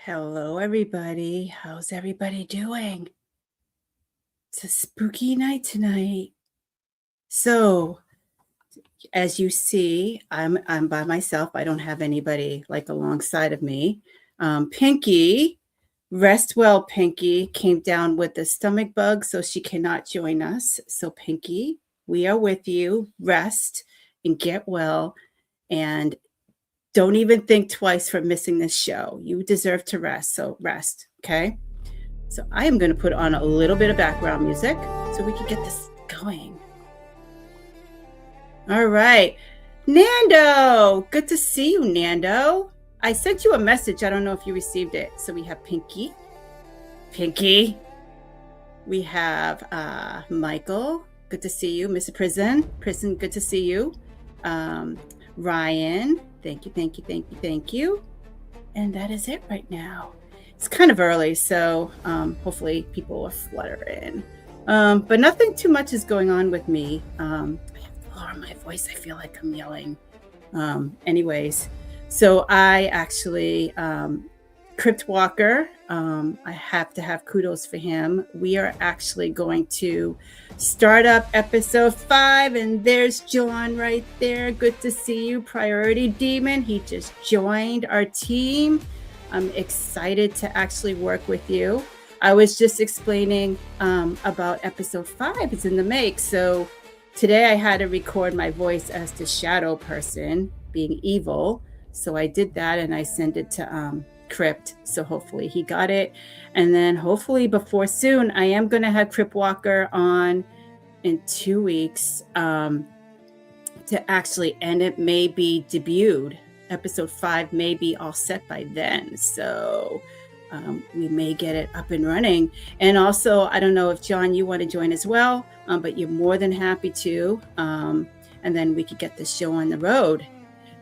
Hello, everybody. How's everybody doing? It's a spooky night tonight. So, as you see, I'm by myself. I don't have anybody like alongside of me. Pinky, rest well. Pinky came down with a stomach bug, so she cannot join us. So, Pinky, we are with you. Rest and get well, and don't even think twice for missing this show. You deserve to rest. So rest, okay? So I am going to put on a little bit of background music so we can get this going. All right. Nando, good to see you, Nando. I sent you a message. I don't know if you received it. So we have Pinky. We have Michael. Good to see you. Mr. Prison, good to see you. Ryan, thank you. And that is it right now. It's kind of early, so hopefully people will flutter in. But nothing too much is going on with me. I have to lower my voice. I feel like I'm yelling. Anyways, so I actually, Crypt Walker, I have to have kudos for him. We are actually going to start up episode 5, and there's John right there. Good to see you, Priority Demon. He just joined our team. I'm excited to actually work with you. I was just explaining about episode 5. It's in the make. So today I had to record my voice as the shadow person being evil. So I did that and I sent it to Crypt. So hopefully he got it. And then hopefully before soon, I am going to have Crypt Walker on in 2 weeks to actually, and it may be debuted. Episode 5 may be all set by then. So we may get it up and running. And also, I don't know if John, you want to join as well, but you're more than happy to. And then we could get the show on the road.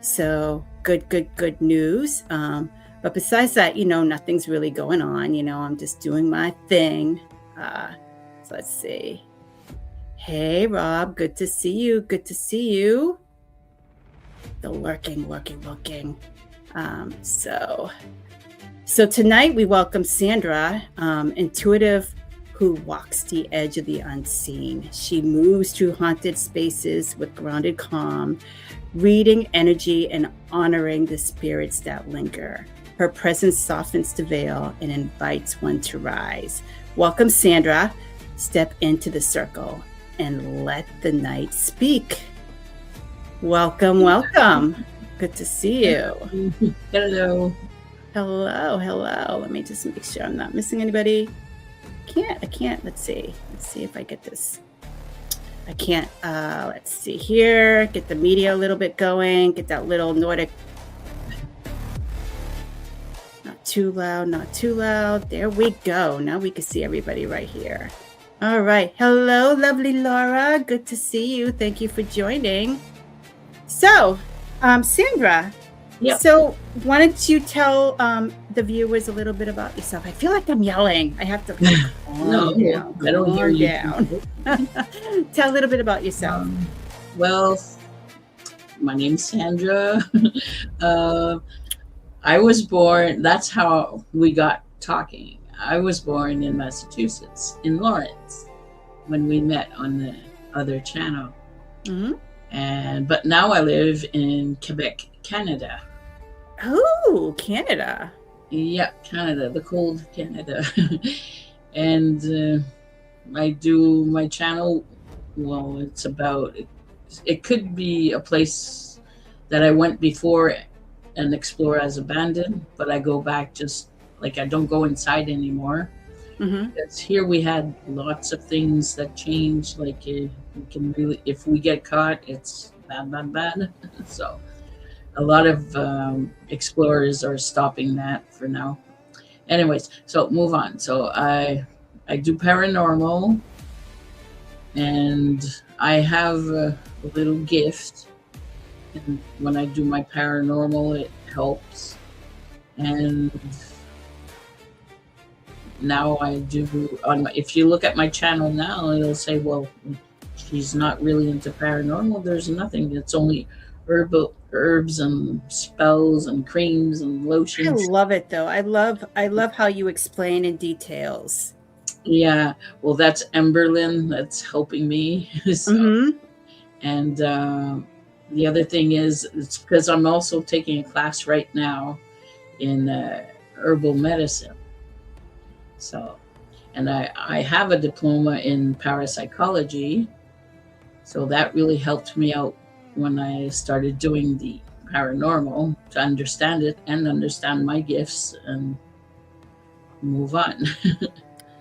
So good news. But besides that, nothing's really going on. I'm just doing my thing. So let's see. Hey, Rob, good to see you. The lurking. So tonight we welcome Sandra, intuitive who walks the edge of the unseen. She moves through haunted spaces with grounded calm, reading energy and honoring the spirits that linger. Her presence softens the veil and invites one to rise. Welcome, Sandra. Step into the circle and let the night speak. Welcome. Good to see you. Hello. Let me just make sure I'm not missing anybody. I can't. Let's see if I get this. I can't. Let's see here. Get the media a little bit going. Get that little Nordic. Not too loud. There we go. Now we can see everybody right here. All right. Hello, lovely Laura. Good to see you. Thank you for joining. So, Sandra. Yep. So, why don't you tell the viewers a little bit about yourself? I feel like I'm yelling. I have to calm down. I don't hear you. Tell a little bit about yourself. Well, my name's Sandra. I was born, that's how we got talking. I was born in Massachusetts, in Lawrence, when we met on the other channel. Mm-hmm. But now I live in Quebec, Canada. Oh, Canada. Yeah, Canada, the cold Canada. And I do my channel, well, it's about, it could be a place that I went before and explore as abandoned, but I go back just, like I don't go inside anymore. Mm-hmm. Because here we had lots of things that change, like we can really, if we get caught, it's bad. So a lot of explorers are stopping that for now. Anyways, so move on. So I do paranormal, and I have a little gift. And when I do my paranormal, it helps. And now I do, if you look at my channel now, it'll say, well, she's not really into paranormal. There's nothing. It's only herbs and spells and creams and I lotions. love it though. I love how you explain in details. Yeah, well, that's Emberlyn that's helping me. So, Mm-hmm. and the other thing is, it's because I'm also taking a class right now in herbal medicine. So, and I have a diploma in parapsychology. So that really helped me out when I started doing the paranormal to understand it and understand my gifts and move on.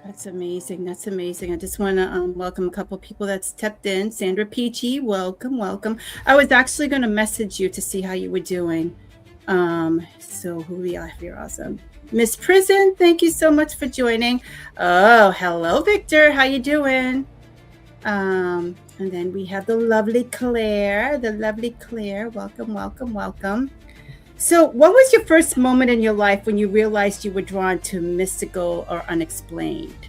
That's amazing. That's amazing. I just want to welcome a couple people that stepped in. Sandra Peachy, welcome, welcome. I was actually going to message you to see how you were doing. So who we are here, awesome. Miss Prison, thank you so much for joining. Oh, hello, Victor. How you doing? And then we have the lovely Claire. The lovely Claire. Welcome, welcome, welcome. So, what was your first moment in your life when you realized you were drawn to mystical or unexplained?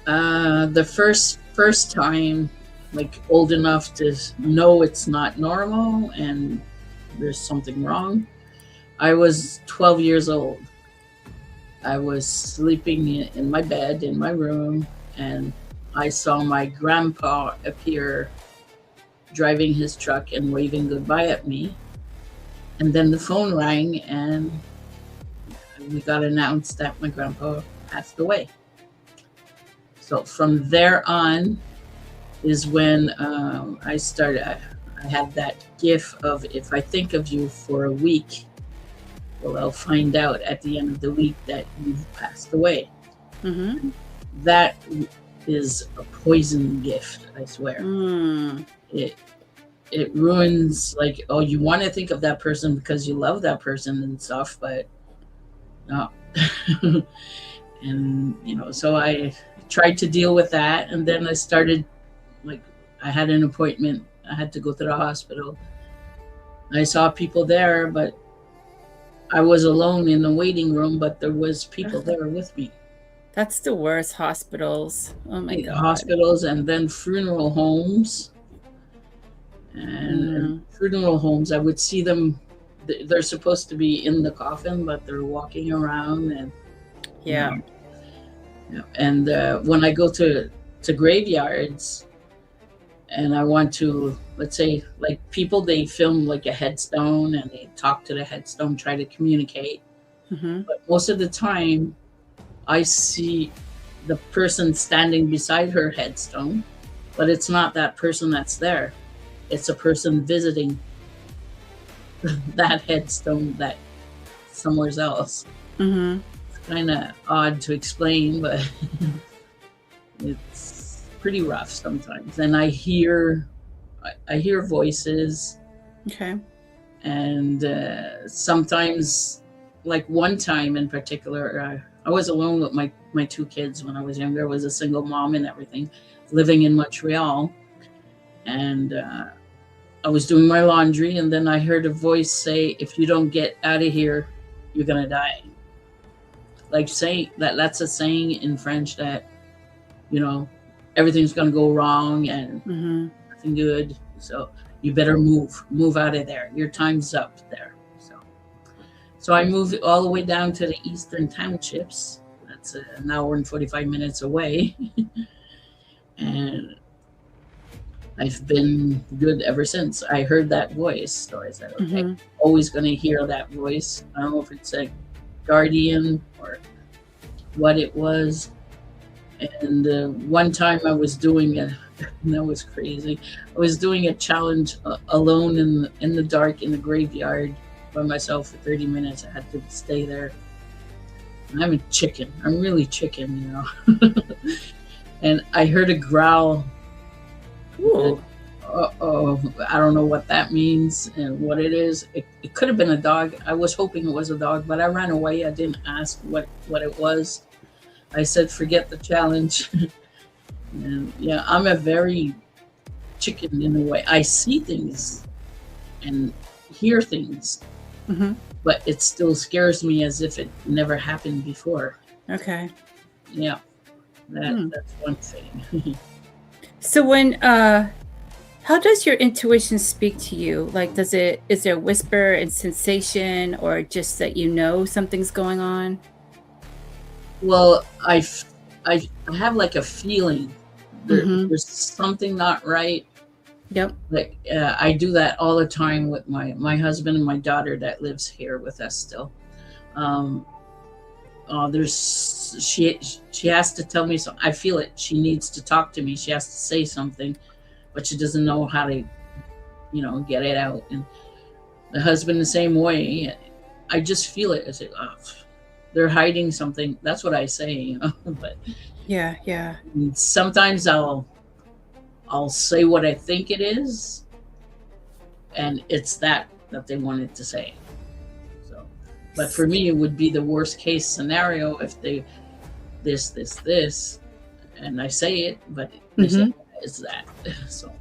The first time, like old enough to know it's not normal and there's something wrong, I was 12 years old. I was sleeping in my bed in my room, and I saw my grandpa appear driving his truck and waving goodbye at me. And then the phone rang, and we got announced that my grandpa passed away. So from there on is when I started. I had that gift of, if I think of you for a week, well, I'll find out at the end of the week that you've passed away. Mm-hmm. That is a poison gift, I swear. It ruins, like, oh, you want to think of that person because you love that person and stuff, but no. And so I tried to deal with that, and then I started, like, I had an appointment, I had to go to the hospital. I saw people there, but I was alone in the waiting room, but there was people there with me. That's the worst, hospitals. Oh my God. Hospitals, and then funeral homes. And funeral homes, I would see them. They're supposed to be in the coffin, but they're walking around, and Yeah. And when I go to graveyards, and I want to, let's say, like, people, they film like a headstone and they talk to the headstone, try to communicate. Mm-hmm. But most of the time, I see the person standing beside her headstone, but it's not that person that's there. It's a person visiting that headstone that somewhere else. Mm-hmm. It's kind of odd to explain, but it's pretty rough sometimes. And I hear voices. Okay. And sometimes, like one time in particular, I was alone with my two kids when I was younger. I was a single mom and everything, living in Montreal. And I was doing my laundry, and then I heard a voice say, "If you don't get out of here, you're gonna die." Like, say that's a saying in French that, everything's gonna go wrong and nothing good. So you better move out of there. Your time's up there. So I moved all the way down to the Eastern Townships. That's an hour and 45 minutes away. And I've been good ever since. I heard that voice. So I said, okay, always going to hear that voice. I don't know if it's a guardian or what it was. And one time I was doing that was crazy. I was doing a challenge alone in the dark in the graveyard by myself for 30 minutes. I had to stay there. I'm a chicken. I'm really chicken, And I heard a growl. Ooh. I don't know what that means and what it is. It could have been a dog. I was hoping it was a dog, but I ran away. I didn't ask what it was. I said, forget the challenge. And yeah, I'm a very chicken in a way. I see things and hear things, but it still scares me as if it never happened before. Okay. Yeah, that's one thing. So when How does your intuition speak to you? Like, is there a whisper and sensation, or just that you know something's going on? Well, I have like a feeling Mhm. there's something not right. Yep. Like I do that all the time with my husband and my daughter that lives here with us still. Um, there's she has to tell me something. I feel it. She needs to talk to me. She has to say something, but she doesn't know how to, get it out. And the husband the same way. I just feel it. I say, oh, they're hiding something. That's what I say. But Yeah, yeah. sometimes I'll say what I think it is, and it's that they wanted to say. So, but for me, it would be the worst case scenario if they this, and I say it, but they say Mhm. it's that. So,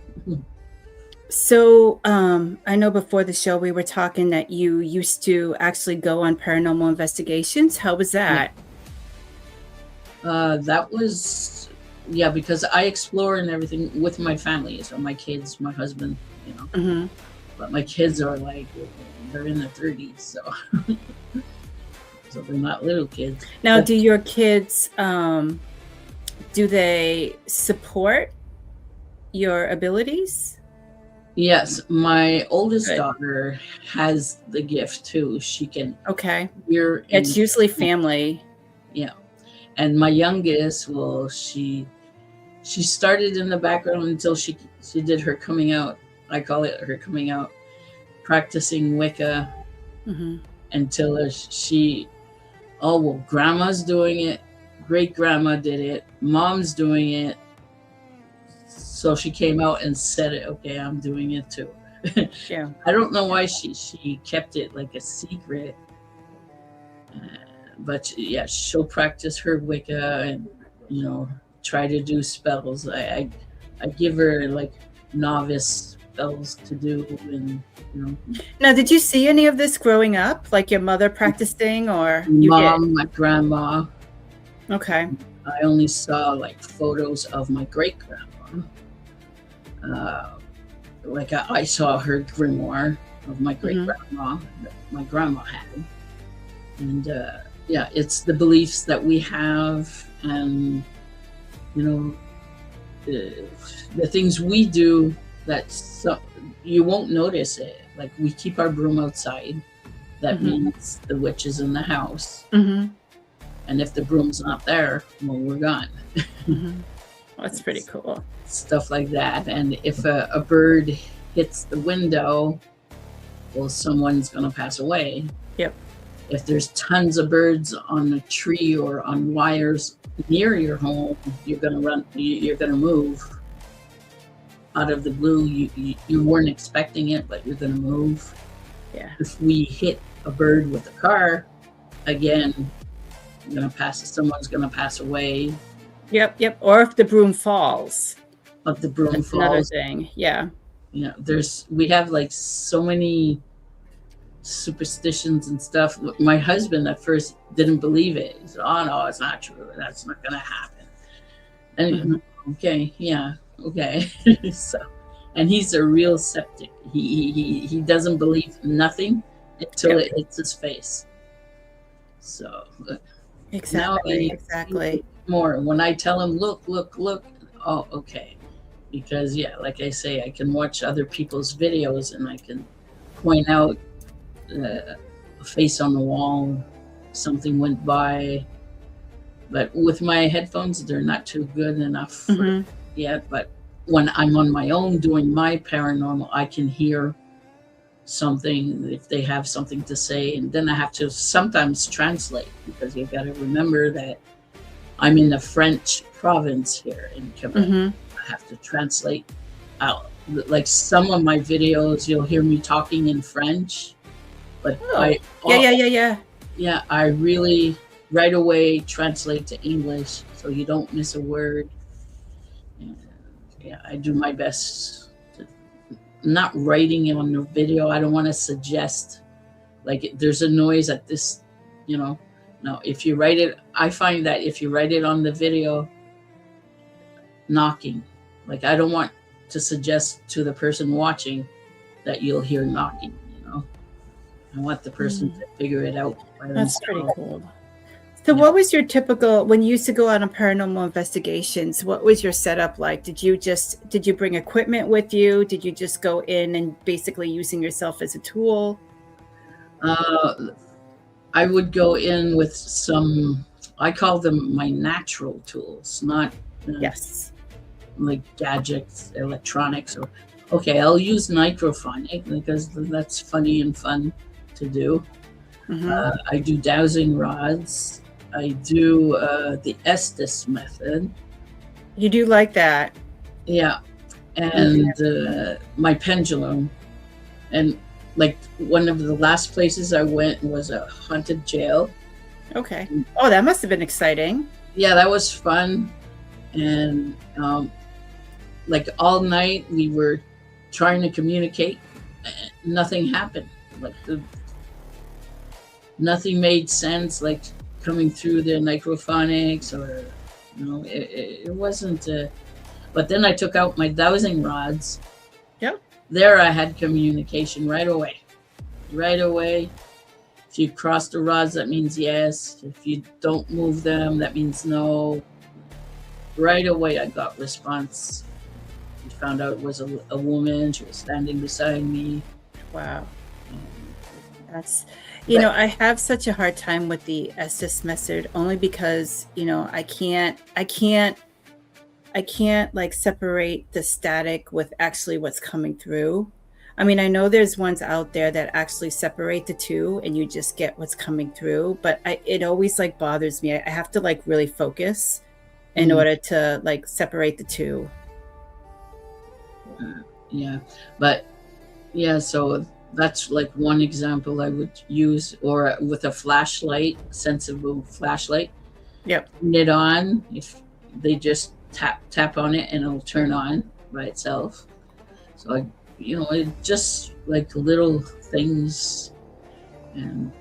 So, I know before the show we were talking that you used to actually go on paranormal investigations. How was yeah, that? that was yeah because I explore and everything with my family, so my kids, my husband, you know. Mhm. But my kids are like they're in their 30s, so they're not little kids. Now, But do your kids, do they support your abilities? yes, my oldest Good. daughter has the gift too. She can Okay. hear It's and usually family. yeah. And my youngest, well, she started in the background until she did her coming out. I call it her coming out, practicing Wicca Mhm. until she oh well, grandma's doing it, great grandma did it, mom's doing it. So she came out and said it. Okay, I'm doing it too. Yeah. I don't know Yeah. why she kept it like a secret, uh, but yeah, she'll practice her Wicca and you know try to do spells. I give her like novice spells to do, and you know, Now, did you see any of this growing up? Like your mother practicing, or you did? mom, my grandma. Okay. I only saw like photos of my great grandma. Uh, like I saw her grimoire of my great Mhm. grandma that my grandma had, and yeah, it's the beliefs that we have, and you know, the things we do that you won't notice it. Like we keep our broom outside. That Mhm. means the witch is in the house, Mhm. and if the broom's not there, well, we're gone. Mhm. That's pretty It's cool. stuff like that. And if a bird hits the window, well, someone's going to pass away. Yep. If there's tons of birds on a tree or on wires near your home, you're going to run, you're going to move out of the blue. You weren't expecting it, but you're going to move. Yeah. If we hit a bird with a car, again, someone's going to pass away, Yep, yep, or if the broom falls. but the broom That's another falls. thing. Yeah. We have like so many superstitions and stuff. My husband at first didn't believe it. He said, "Oh no, it's not true. That's not going to happen." Mhm. And okay, yeah, okay. So, and he's a real skeptic. He doesn't believe nothing until Yep. it hits his face. So now Exactly, he exactly. more. When I tell him, "Look, look, look," oh, okay. Because yeah, like I say, I can watch other people's videos and I can point out a face on the wall, something went by. But with my headphones, they're not too good enough for Mhm. yet. But when I'm on my own doing my paranormal, I can hear something if they have something to say, and then I have to sometimes translate because you got to remember that I'm in the French province here in Quebec. Mhm. I have to translate out. Like some of my videos, you'll hear me talking in French, but Oh. Yeah, yeah, yeah, yeah. yeah, I really right away translate to English so you don't miss a word. And yeah, I do my best. Not writing it on the video. I don't want to suggest like there's a noise at this, you know. No, if you write it, I find that if you write it on the video, knocking, like I don't want to suggest to the person watching that you'll hear knocking. I want the person to figure it out by That's themselves. pretty cool. So what was your typical, when you used to go out on paranormal investigations, what was your setup like? Did you bring equipment with you? Did you just go in and basically using yourself as a tool? I would go in with some, I call them my natural tools, not Yes. like gadgets, electronics, or okay, I'll use microphonic because that's funny and fun to do. I do dowsing rods. I do the Estes method. You do like that? Yeah, and my pendulum, and like one of the last places I went was a haunted jail. Okay. Oh, that must have been exciting. Yeah, that was fun, and like all night we were trying to communicate. Nothing happened. Like nothing made sense. Like coming through the microphonics, or it wasn't. But then I took out my dowsing rods. Yep. There I had communication right away. Right away. If you cross the rods, that means yes. If you don't move them, that means no. Right away I got response. We found out it was a woman. She was standing beside me. Wow. That's, I have such a hard time with the Estes method, only because, I can't like separate the static with actually what's coming through. I mean, I know there's ones out there that actually separate the two and you just get what's coming through, but it always like bothers me. I have to like really focus in order to like separate the two. Yeah, but yeah, so that's like one example I would use, or with a flashlight, sensible flashlight. Yep. Turn it on. If they just tap on it and it'll turn on by itself. So it just like little things, and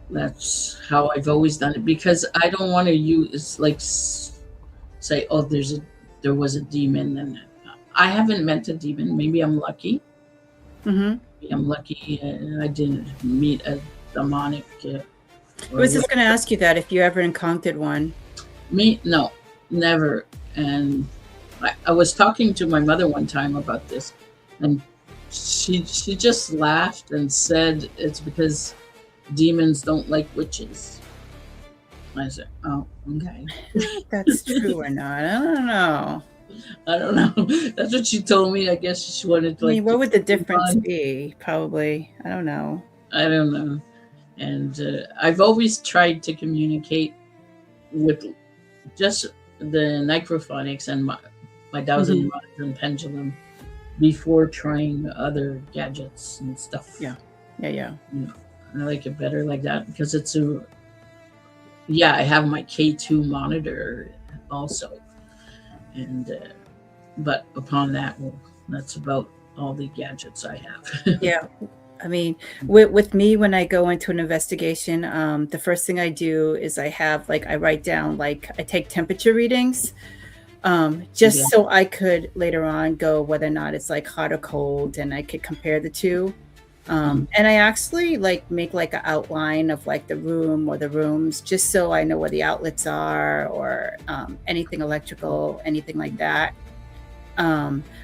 that's how I've always done it, because I don't want to use like say, oh, there was a demon, and I haven't met a demon. Maybe I'm lucky. Maybe I'm lucky I didn't meet a demonic. I was just going to ask you that if you ever encountered one. Me, no, never. And I was talking to my mother one time about this, and she just laughed and said it's because demons don't like witches. I said, oh, okay. That's true or not? I don't know. That's what she told me. I guess she wanted to. I mean, what would the difference be? Probably. I don't know. And I've always tried to communicate with just the microphonics and my dowsing rods and pendulum before trying other gadgets and stuff. Yeah. I like it better like that, because it's I have my K2 monitor also, and but upon that, that's about all the gadgets I have. Yeah. I mean, with me, when I go into an investigation, the first thing I do is I write down, like, I take temperature readings, just so I could later on go whether or not it's like hot or cold, and I could compare the two. And I actually like make like an outline of like the room or the rooms, just so I know where the outlets are, or anything electrical, anything like that.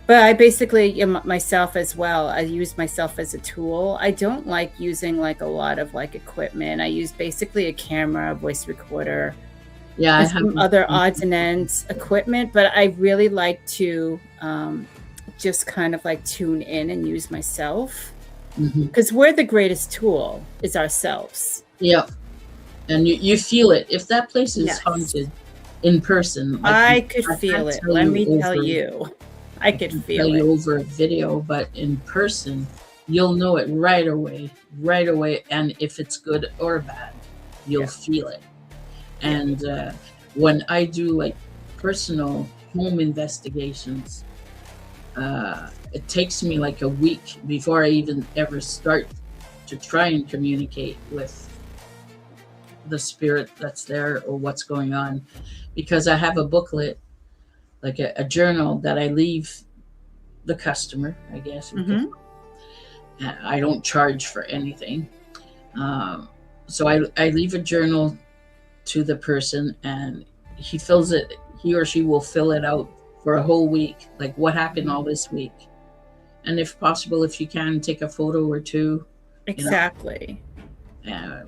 But I basically, myself as well, I use myself as a tool. I don't like using like a lot of like equipment. I use basically a camera, a voice recorder, and some other odds and ends equipment, but I really like to just kind of like tune in and use myself, because we're the greatest tool is ourselves. Yeah. And you feel it. If that place is haunted in person, like, I could feel it. Let me tell you. I could feel it over a video, but in person, you'll know it right away. And if it's good or bad, you'll feel it. And when I do like personal home investigations, it takes me like a week before I even ever start to try and communicate with the spirit that's there or what's going on, because I have a booklet like a journal that I leave the customer, I guess. Mm-hmm. I don't charge for anything. So I leave a journal to the person, and he or she will fill it out for a whole week, like what happened all this week. And if possible, if you can, take a photo or two. Exactly.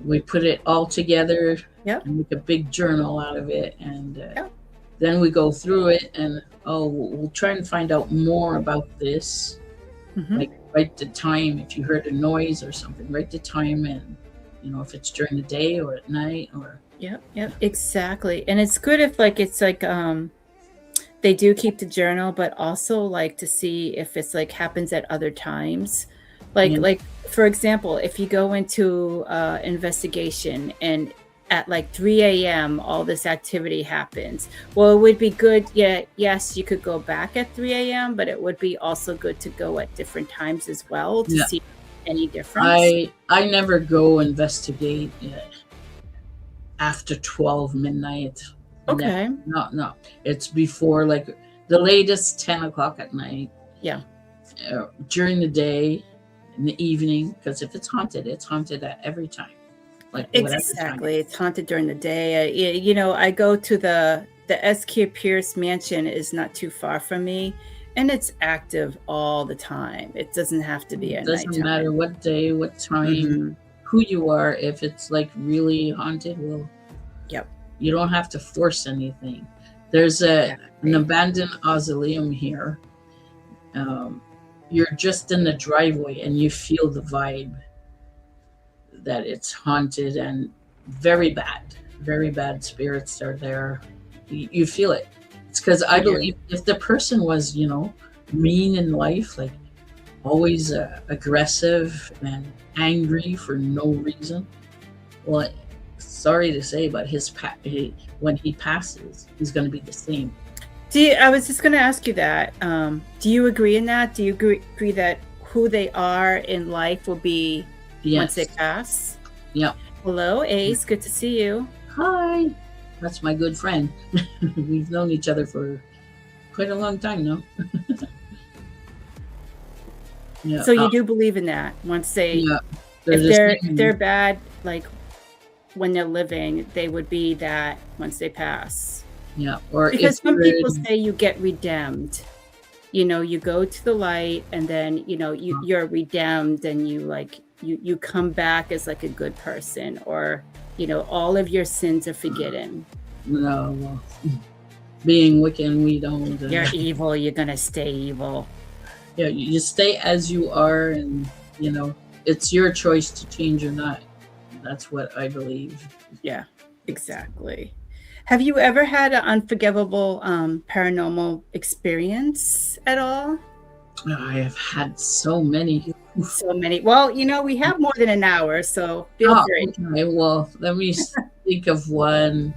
We put it all together. Yep. And make a big journal out of it. And Yep. then we go through it, and we'll try and find out more about this. Mm-hmm. Like, write the time. If you heard a noise or something, write the time, and if it's during the day or at night or. Yep, exactly. And it's good if it's like they do keep the journal, but also like to see if it's like happens at other times. Like for example, if you go into investigation and at like 3 a.m. all this activity happens, well, it would be good. Yeah, yes, you could go back at 3 a.m., but it would be also good to go at different times as well to see any difference. I never go investigate after 12 midnight. Okay. No. It's before, like, the latest 10 o'clock at night. Yeah. During the day, in the evening, because if it's haunted at every time. Like, exactly. It's haunted during the day. I go to the S.Q. Pierce mansion is not too far from me, and it's active all the time. It doesn't have to be at night. It doesn't matter what day, what time, who you are. If it's like really haunted, well, you don't have to force anything. There's an abandoned mausoleum here. You're just in the driveway and you feel the vibe that it's haunted, and very bad spirits are there. You feel it. It's because I believe if the person was, mean in life, like always aggressive and angry for no reason, well, sorry to say, but when he passes, he's going to be the same. I was just going to ask you that. Do you agree in that? Do you agree that who they are in life will be once they pass? Yeah. Hello, Ace. Good to see you. Hi. That's my good friend. We've known each other for quite a long time now. Yeah. So you do believe in that? Once if they're bad, like when they're living, they would be that once they pass. Yeah. Or because some people say you get redeemed. You go to the light, and then you're redeemed, and you come back as like a good person, or all of your sins are forgiven. No, well, being Wiccan, we don't. You're evil. You're gonna stay evil. Yeah, you stay as you are, and it's your choice to change or not. That's what I believe. Yeah, exactly. Have you ever had an unforgivable paranormal experience at all? I have had so many. So many. Well, we have more than an hour, so feel free. Okay. Well, let me think of one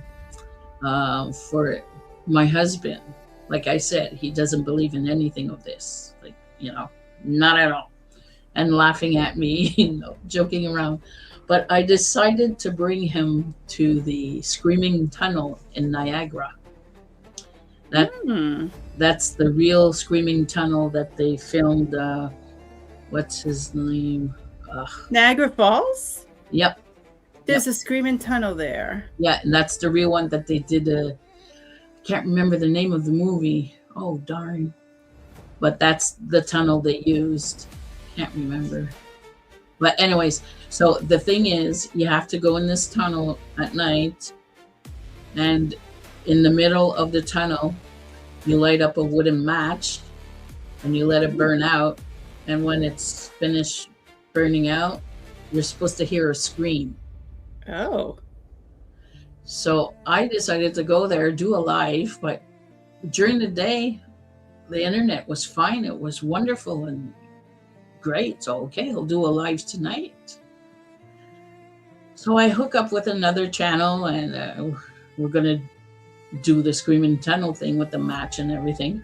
for my husband. Like I said, he doesn't believe in anything of this. Like, not at all. And laughing at me, joking around. But I decided to bring him to the Screaming Tunnel in Niagara. That's the real Screaming Tunnel that they filmed. What's his name? Niagara Falls? Yep. There's a Screaming Tunnel there. Yeah, and that's the real one that they did. I can't remember the name of the movie. Oh, darn. But that's the tunnel they used. Can't remember. But anyways, so the thing is, you have to go in this tunnel at night, and in the middle of the tunnel, you light up a wooden match, and you let it burn out. And when it's finished burning out, you're supposed to hear a scream. Oh. So I decided to go there, do a live, but during the day, the internet was fine. It was wonderful and great. So, okay, I'll do a live tonight. So I hook up with another channel, and we're going to do the Screaming Tunnel thing with the match and everything.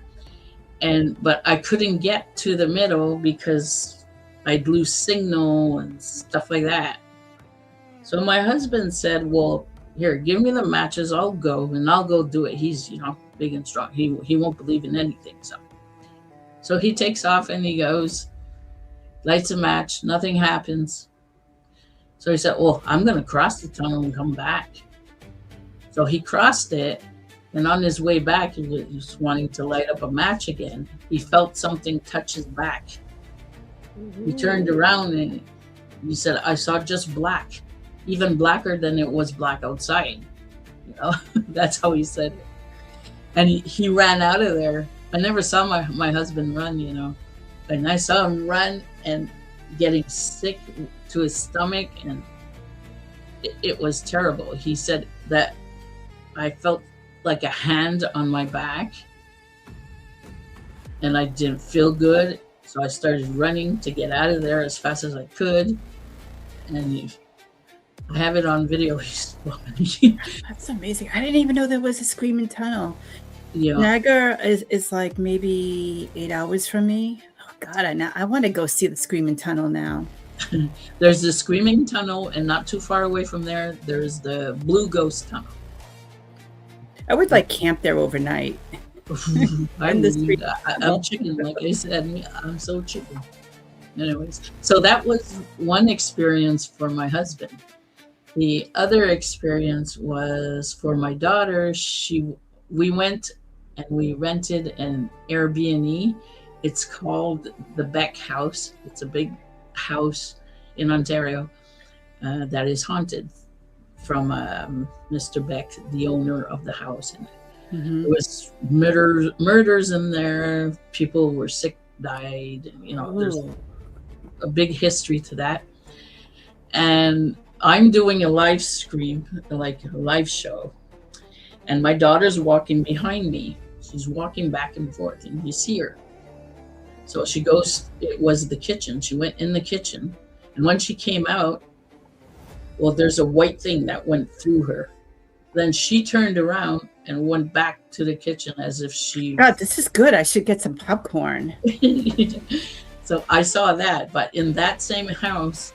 But I couldn't get to the middle because I'd lose signal and stuff like that. So my husband said, well, Here, give me the matches. I'll go and I'll go do it. He's, big and strong. He won't believe in anything. So he takes off and he goes, lights a match. Nothing happens. So he said, well, I'm going to cross the tunnel and come back. So he crossed it. And on his way back, he was wanting to light up a match again. He felt something touch his back. He turned around and he said, I saw just black, even blacker than it was black outside. That's how he said it. And he ran out of there. I never saw my husband run, and I saw him run and getting sick to his stomach. And it was terrible. He said that I felt like a hand on my back and I didn't feel good. So I started running to get out of there as fast as I could. And I have it on video. That's amazing. I didn't even know there was a screaming tunnel. Yeah. Niagara is like maybe 8 hours from me. Oh God, I want to go see the screaming tunnel now. There's the screaming tunnel, and not too far away from there, there's the Blue Ghost Tunnel. I would like camp there overnight. I'm chicken, like I said. I'm so chicken. Anyways, so that was one experience for my husband. The other experience was for my daughter. We went and we rented an Airbnb. It's called the Beck House. It's a big house in Ontario that is haunted from Mr. Beck, the owner of the house. And there was murders in there. People were sick, died. There's a big history to that. And I'm doing a live stream, like a live show. And my daughter's walking behind me. She's walking back and forth, and you see her. So she goes, it was the kitchen. She went in the kitchen. And when she came out, well, there's a white thing that went through her. Then she turned around and went back to the kitchen as if she... God, this is good. I should get some popcorn. So I saw that. But in that same house,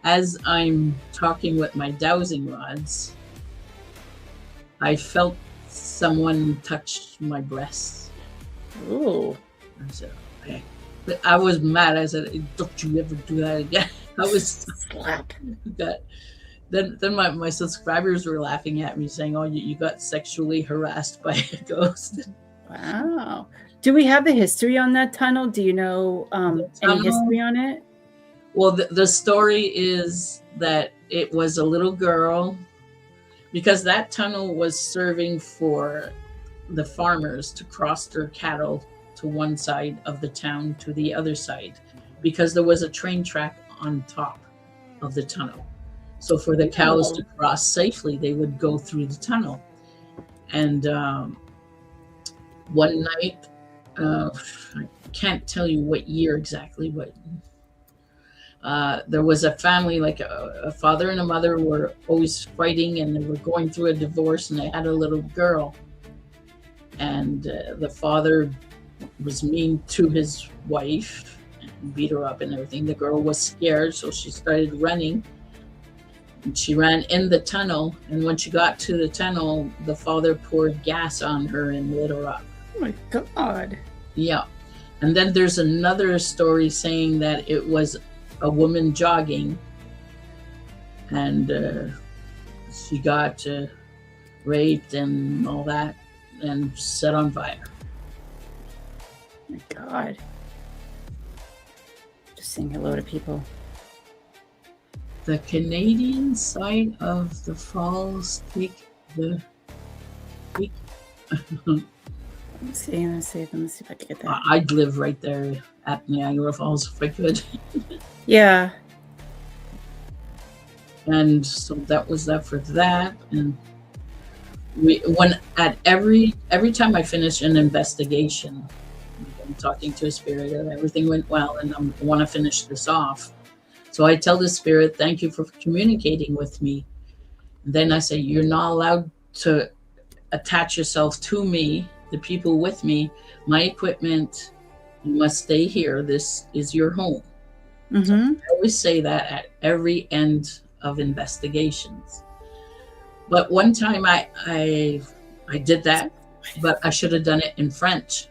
as I'm talking with my dowsing rods, I felt someone touch my breast. Ooh. I said, okay. But I was mad. I said, don't you ever do that again. I was slap. That. Then my subscribers were laughing at me saying, oh, you got sexually harassed by a ghost. Wow. Do we have the history on that tunnel? Do you know any history on it? Well, the story is that it was a little girl, because that tunnel was serving for the farmers to cross their cattle to one side of the town to the other side, because there was a train track on top of the tunnel. So for the cows to cross safely, they would go through the tunnel. And one night, I can't tell you what year exactly, but there was a family, like a father and a mother were always fighting, and they were going through a divorce, and they had a little girl. And the father was mean to his wife and beat her up and everything. The girl was scared, so she started running. And she ran in the tunnel, and when she got to the tunnel, the father poured gas on her and lit her up. Oh my God. Yeah. And then there's another story saying that it was a woman jogging, and she got raped and all that and set on fire. Oh my God. Just saying hello to people. The Canadian side of the falls take the peak. Let me see if I can get that. I'd live right there at Niagara Falls if I could. Yeah. And so that was that for that. And every time I finish an investigation, I'm talking to a spirit and everything went well, and I want to finish this off. So I tell the spirit, thank you for communicating with me. And then I say, you're not allowed to attach yourself to me, the people with me, my equipment. You must stay here. This is your home. Mm-hmm. So I always say that at every end of investigations. But one time I did that, but I should have done it in French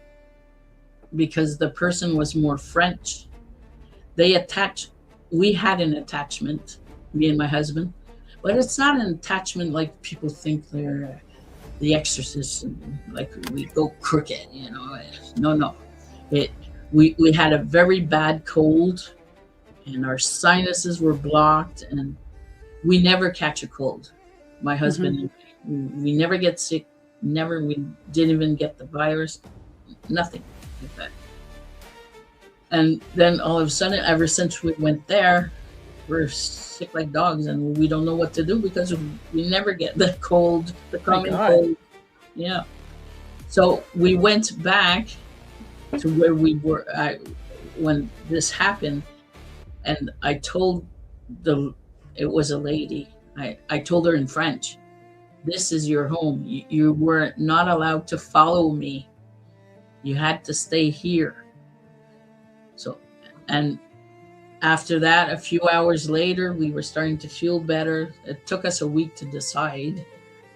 because the person was more French. They attached. We had an attachment, me and my husband, but it's not an attachment like people think they're the Exorcist, and like we go crooked, you know. No. It we had a very bad cold, and our sinuses were blocked, and we never catch a cold. My husband, we never get sick. Never, we didn't even get the virus. Nothing like that. And then all of a sudden, ever since we went there, we're sick like dogs, and we don't know what to do because we never get the cold, the common cold. Yeah. So we went back to where we were when this happened, and I told it was a lady. I told her in French, "This is your home. You were not allowed to follow me. You had to stay here." So, and after that, a few hours later, we were starting to feel better. It took us a week to decide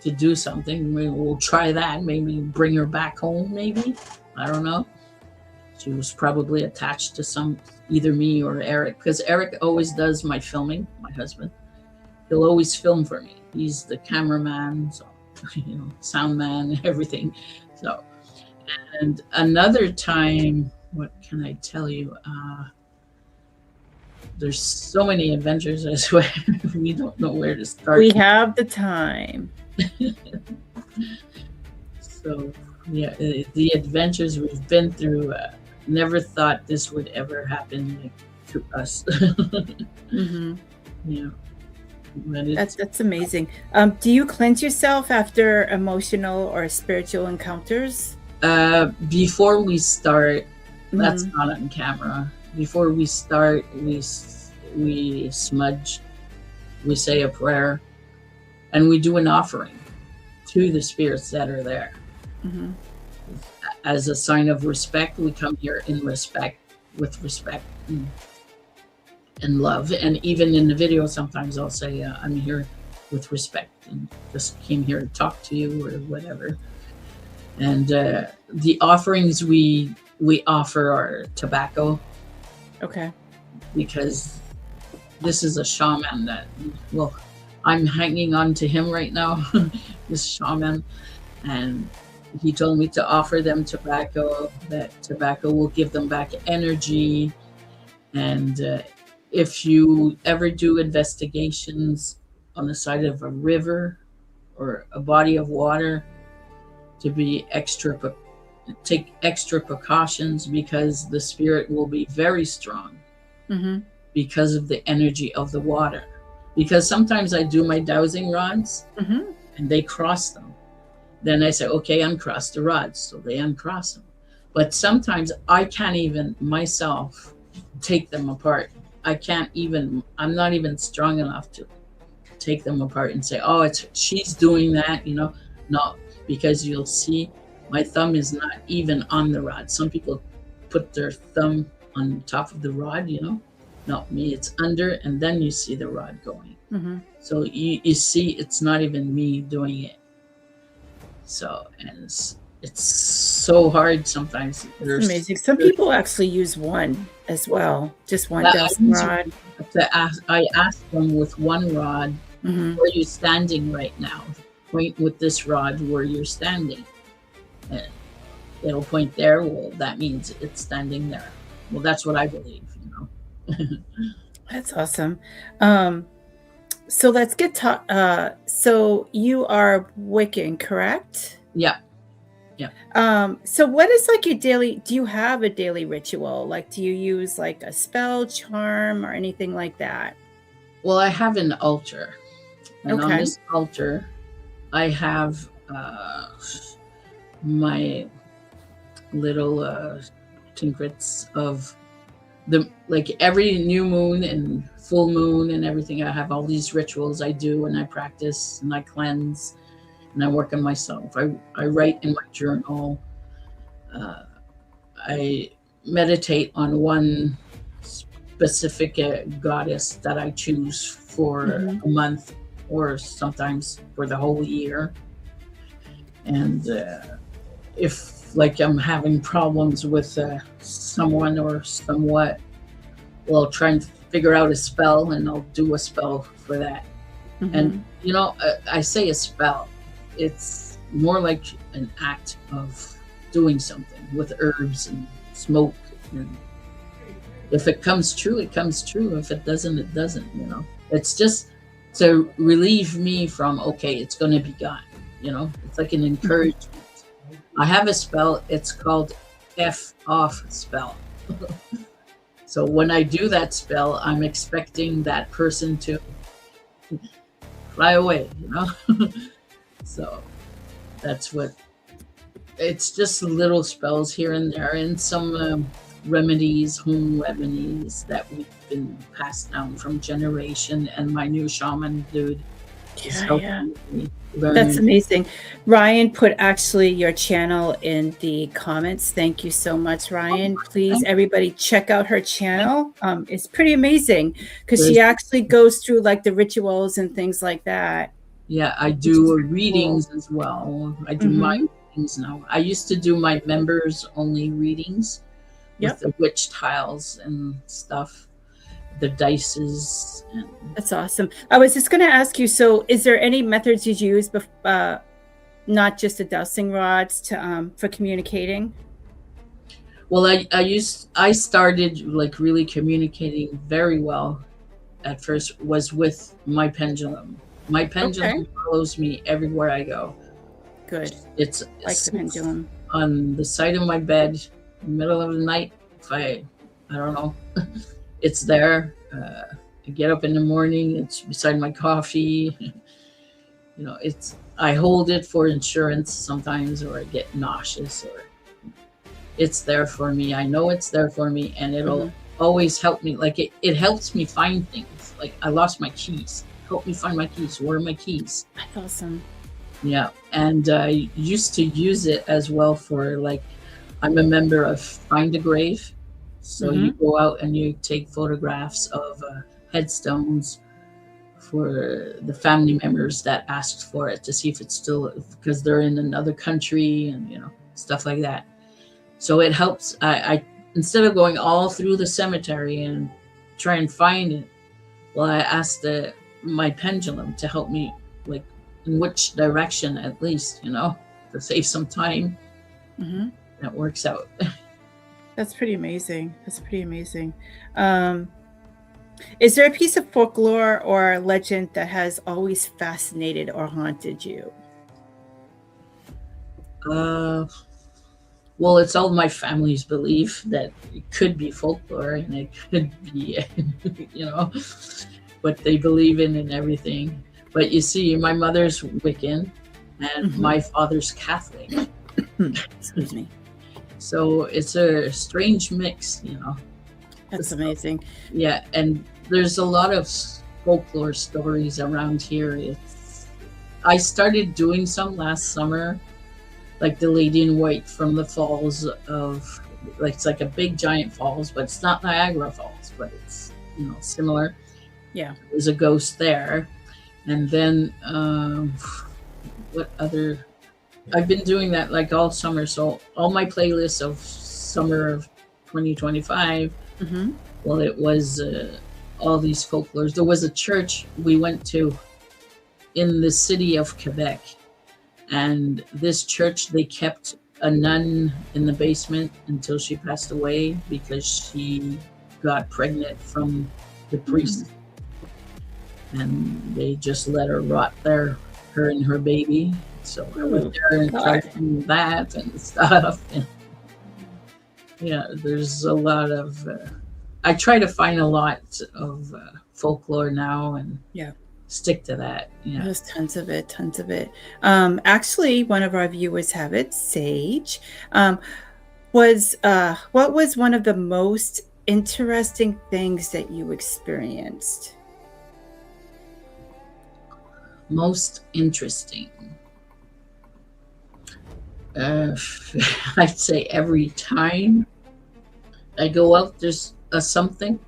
to do something. We'll try that. Maybe bring her back home. Maybe, I don't know. She was probably attached to either me or Eric, because Eric always does my filming. My husband, he'll always film for me. He's the cameraman, so sound man, everything. So, and another time, what can I tell you? There's so many adventures, I swear. We don't know where to start. We have the time. So, yeah, the adventures we've been through, never thought this would ever happen to us. Yeah. That's amazing. Do you cleanse yourself after emotional or spiritual encounters? Before we start, that's not on camera. Before we start, we smudge, we say a prayer, and we do an offering to the spirits that are there. As a sign of respect, we come here in respect, with respect and love. And even in the video, sometimes I'll say, I'm here with respect and just came here to talk to you or whatever. And the offerings we offer are tobacco. Okay. Because this is a shaman that, well, I'm hanging on to him right now, this shaman. And he told me to offer them tobacco, that tobacco will give them back energy. And if you ever do investigations on the side of a river or a body of water, to be take extra precautions, because the spirit will be very strong because of the energy of the water. Because sometimes I do my dowsing rods and they cross them. Then I say, okay, uncross the rods. So they uncross them. But sometimes I can't even myself take them apart. I'm not even strong enough to take them apart and say, oh, she's doing that, No, because you'll see my thumb is not even on the rod. Some people put their thumb on top of the rod, Not me, it's under, and then you see the rod going. So you see, it's not even me doing it. So, and it's so hard sometimes. It's amazing. Some people actually use one as well, just one dowsing rod. I asked them with one rod, where are you standing right now? Point with this rod where you're standing. And it'll point there. Well, that means it's standing there. Well, that's what I believe, That's awesome. So let's get so you are Wiccan, correct? Yeah. So what is like your daily, do you have a daily ritual? Like, do you use like a spell, charm, or anything like that? Well, I have an altar. And on this altar, I have my little trinkets of every new moon and full moon and everything. I have all these rituals I do, and I practice and I cleanse and I work on myself. I write in my journal. I meditate on one specific goddess that I choose for a month or sometimes for the whole year. And if like I'm having problems with someone or somewhat, well, I'll try and figure out a spell, and I'll do a spell for that. And Mhm. I say a spell, it's more like an act of doing something with herbs and smoke. And if it comes true, it comes true. If it doesn't, it doesn't. It's just to relieve me from, okay, it's going to be gone. It's like an Mhm. encouragement. I have a spell, it's called F off spell. So when I do that spell, I'm expecting that person to fly away. So that's what it's just little spells here and there, and some remedies, home remedies that we've been passed down from generation. And my new shaman dude is Yeah, yeah. helping me That's learn. amazing. Ryan put actually your channel in the comments. Thank you so much, Ryan. Please, everybody, check out her channel. It's pretty amazing because she There's actually goes through like the rituals and things like that, Yeah, I which is do pretty cool. readings as well. I do my Hmm. readings now. I used to do my members only readings with Yep, the witch tiles and stuff, the dices, and that's awesome. I was just going to ask you. So, is there any methods you use, not just the dowsing rods, to for communicating? well, I started like really communicating very well at first was with my pendulum. My Okay, pendulum follows me everywhere I go. good. It Like the sits pendulum. on the side of my bed, middle of the night. If I don't know, it's there. I get up in the morning. It's beside my coffee. It's I hold it for insurance sometimes, or I get nauseous, or it's there for me. I know it's there for me, and it'll Hmm. always help me. Like it helps me find things. Like I lost my keys. Help me find my keys. Where are my keys? That's awesome. Yeah, and I used to use it as well for like I'm a member of Find a Grave, so you Hmm. go out and you take photographs of headstones for the family members that asked for it to see if it's still because they're in another country and stuff like that. So it helps. I instead of going all through the cemetery and try and find it, well, I asked my pendulum to help me, like in which direction at least, to save some time. Hmm. That works out. That's pretty amazing. That's pretty amazing. Um, is there a piece of folklore or legend that has always fascinated or haunted you? Uh, well, it's all my family's belief that it could be folklore and it could be, you know, what they believe in and everything. But you see, my mother's Wiccan and Hmm. my father's Catholic. Excuse me. So it's a strange mix. That's So, amazing. yeah, and there's a lot of folklore stories around here. I started doing some last summer, like the lady in white from the falls of, like it's like a big giant falls, but it's not Niagara Falls, but it's similar. Yeah. There's a ghost there, and then what other? I've been doing that like all summer, so all my playlists of summer of 2025. Hmm. Well, it was all these folklores. There was a church we went to in the city of Quebec, and this church they kept a nun in the basement until she passed away because she got pregnant from the priest, and they just let her rot there, her and her baby. So I went Oh, there and tried God. to do that and stuff. And yeah, there's a lot of. I try to find a lot of folklore now and Yeah. stick to that. Yeah. There's tons of it, tons of it. Actually, one of our viewers have it, Sage. Was what was one of the most interesting things that you experienced? Most interesting. Uh, I'd say every time I go out, there's something.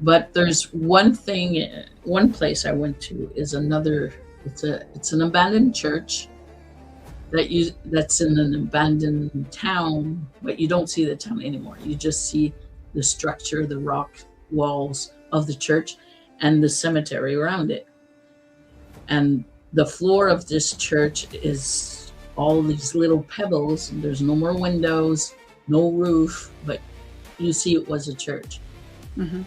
But there's one thing, one place I went to is another. It's an abandoned church that's in an abandoned town, but you don't see the town anymore. You just see the structure, the rock walls of the church, and the cemetery around it. And the floor of this church is all these little pebbles, and there's no more windows, no roof, but you see it was a church. Hmm.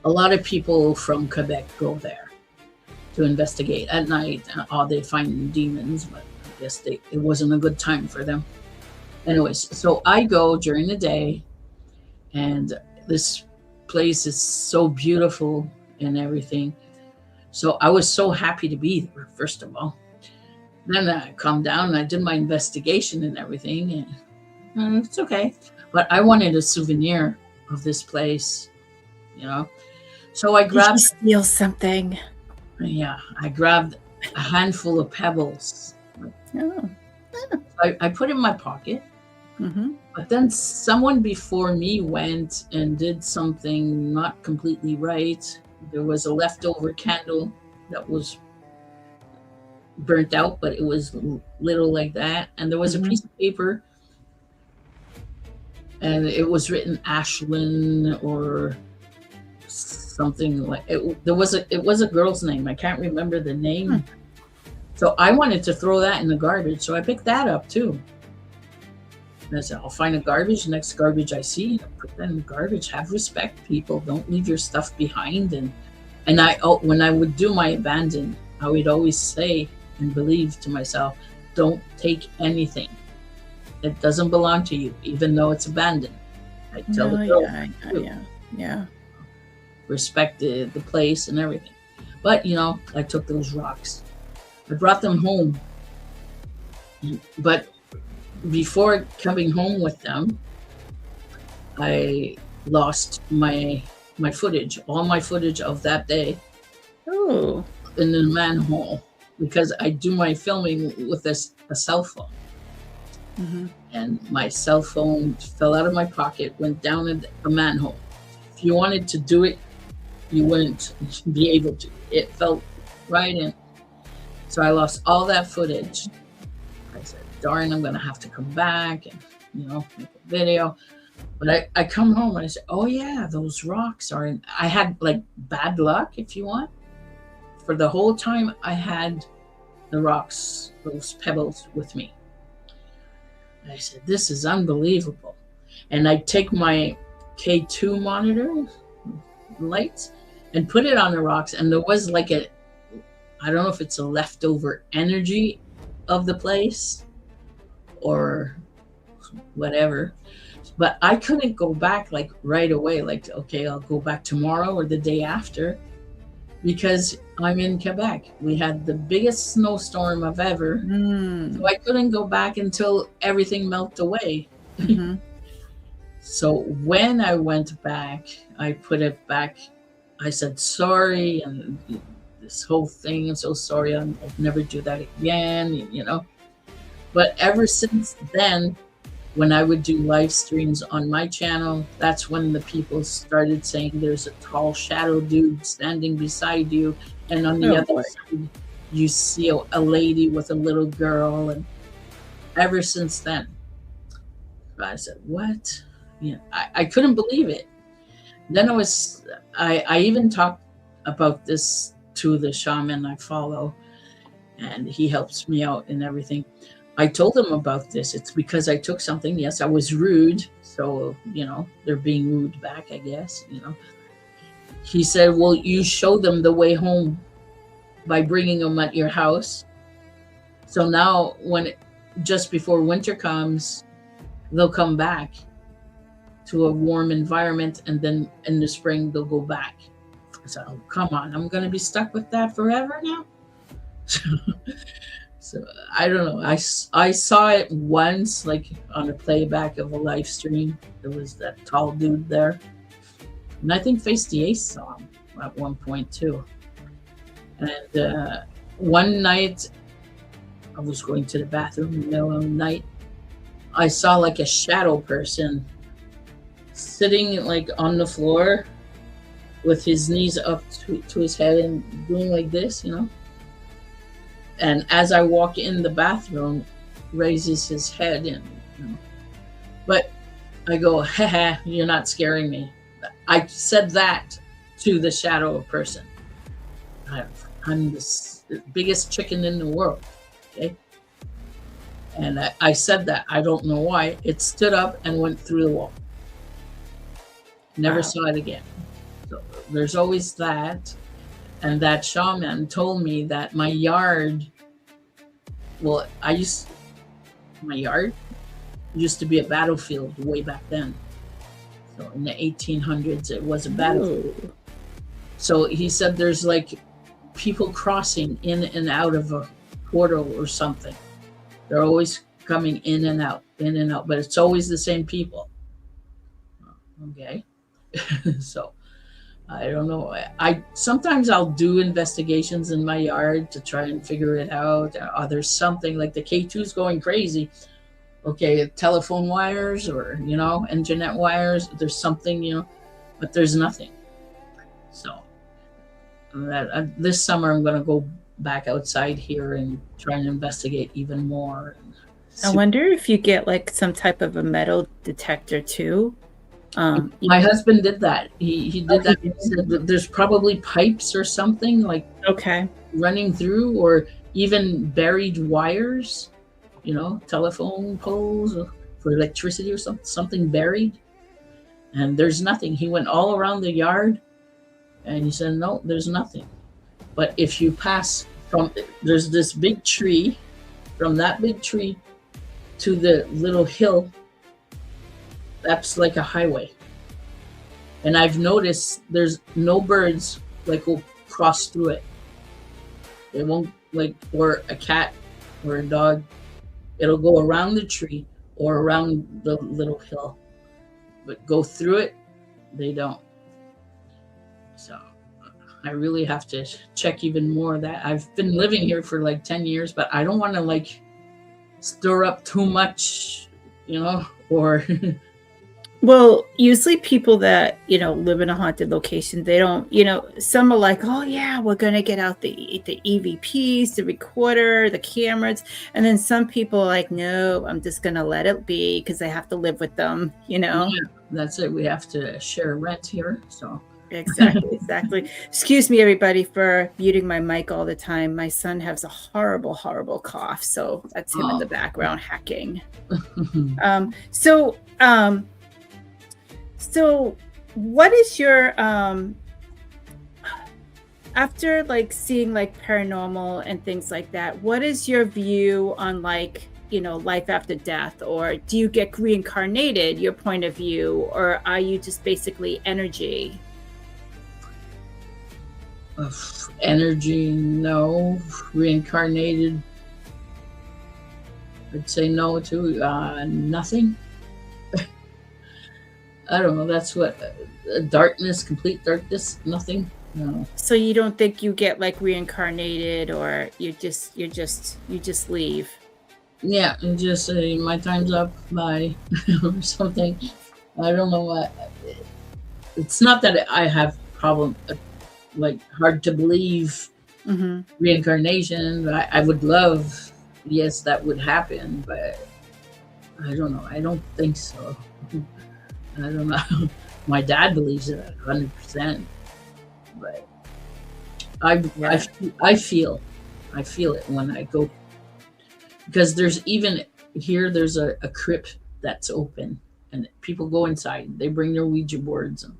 A lot of people from Quebec go there to investigate at night. They find demons, but I guess it wasn't a good time for them. Anyways, so I go during the day, and this place is so beautiful and everything. So I was so happy to be there, first of all. Then I come down and I did my investigation and everything, and it's okay. But I wanted a souvenir of this place, you know. So I Did you grabbed, steal something? yeah, I grabbed a handful of pebbles. Oh. I put it in my pocket. Hmm. But then someone before me went and did something not completely right. There was a leftover candle that was burnt out, but it was little like that. And there was a Hmm. piece of paper, and it was written Ashlyn or something like it. It was a girl's name. I can't remember the name. Hmm. So I wanted to throw that in the garbage. So I picked that up too. And I said, I'll find a garbage, next garbage I see, put that in the garbage. Have respect, people. Don't leave your stuff behind. And when I would do my abandon, I would always say and believe to myself, don't take anything. It doesn't belong to you, even though it's abandoned. I tell the girls, Yeah. respect the place and everything. But, I took those rocks. I brought them home. But before coming home with them, I lost my footage, all my footage of that day Oh. in the manhole, because I do my filming with a cell phone. Hmm. And my cell phone fell out of my pocket, went down in a manhole. If you wanted to do it, you wouldn't be able to. It fell right in. So I lost all that footage. I said, darn, I'm going to have to come back and, make a video. But I come home and I said, oh yeah, those rocks are in. I had like bad luck, if you want. For the whole time I had the rocks, those pebbles with me. And I said, this is unbelievable. And I take my K2 monitor lights and put it on the rocks. And there was like I don't know if it's a leftover energy of the place or whatever, but I couldn't go back like right away. Like, okay, I'll go back tomorrow or the day after, because I'm in Quebec. We had the biggest snowstorm of ever. Mm. So I couldn't go back until everything melted away. Hmm. So when I went back, I put it back. I said, sorry, and this whole thing, I'm so sorry, I'll never do that again, But ever since then, when I would do live streams on my channel, that's when the people started saying there's a tall shadow dude standing beside you. And on the other side, you see a lady with a little girl. And ever since then, I said, what? I couldn't believe it. Then I even talked about this to the shaman I follow, and he helps me out and everything. I told him about this. It's because I took something. Yes, I was rude. So, they're being rude back, I guess, He said, well, you show them the way home by bringing them at your house. So now just before winter comes, they'll come back to a warm environment. And then in the spring, they'll go back. I said, oh, come on. I'm going to be stuck with that forever now. So I don't know. I saw it once, like on a playback of a live stream. There was that tall dude there. And I think Face the Ace saw him at one point too. And one night, I was going to the bathroom in the middle of the night. I saw like a shadow person sitting like on the floor with his knees up to his head and doing like this, And as I walk in the bathroom, raises his head and, but I go, haha, you're not scaring me. I said that to the shadow person. I'm the biggest chicken in the world, okay? And I said that. I don't know why. It stood up and went through the wall. Never saw it again. So there's always that. And that shaman told me that my yard, my yard used to be a battlefield way back then. So in the 1800s, it was a battlefield. Ooh. So he said there's like people crossing in and out of a portal or something. They're always coming in and out, but it's always the same people. Okay. So I don't know. Sometimes I'll do investigations in my yard to try and figure it out. There's something like the K2's going crazy. Okay, telephone wires or, internet wires. There's something, but there's nothing. So this summer I'm going to go back outside here and try and investigate even more. I wonder if you get like some type of a metal detector too. My husband did that. He did that. He said that there's probably pipes or something like running through, or even buried wires, telephone poles for electricity or something buried. And there's nothing. He went all around the yard and he said, no, there's nothing. But if you pass there's this big tree, from that big tree to the little hill, that's like a highway. And I've noticed there's no birds like will cross through it. They won't or a cat or a dog. It'll go around the tree or around the little hill. But go through it, they don't. So I really have to check even more of that. I've been living here for like 10 years, but I don't want to stir up too much, or well, usually people that live in a haunted location, they don't, some are like, oh yeah, we're gonna get out the EVPs, the recorder, the cameras, and then some people are like, no, I'm just gonna let it be because I have to live with them. Yeah, that's it. We have to share rent here, so. Exactly. Excuse me, everybody, for muting my mic all the time. My son has a horrible cough, so that's him in the background hacking. So what is your after seeing paranormal and things like that, what is your view on life after death? Or do you get reincarnated, your point of view, or are you just basically energy? Energy, no. Reincarnated, I'd say no to. Nothing. I don't know. That's what darkness, complete darkness, nothing. No. So you don't think you get reincarnated, or you just leave? Yeah, and just say my time's up, bye, or something. I don't know what. It's not that I have problem. Hard to believe reincarnation. I would love, yes, that would happen, but I don't know. I don't think so. I don't know. My dad believes it 100%, but I feel it when I go, because there's even here there's a crypt that's open and people go inside. They bring their Ouija boards and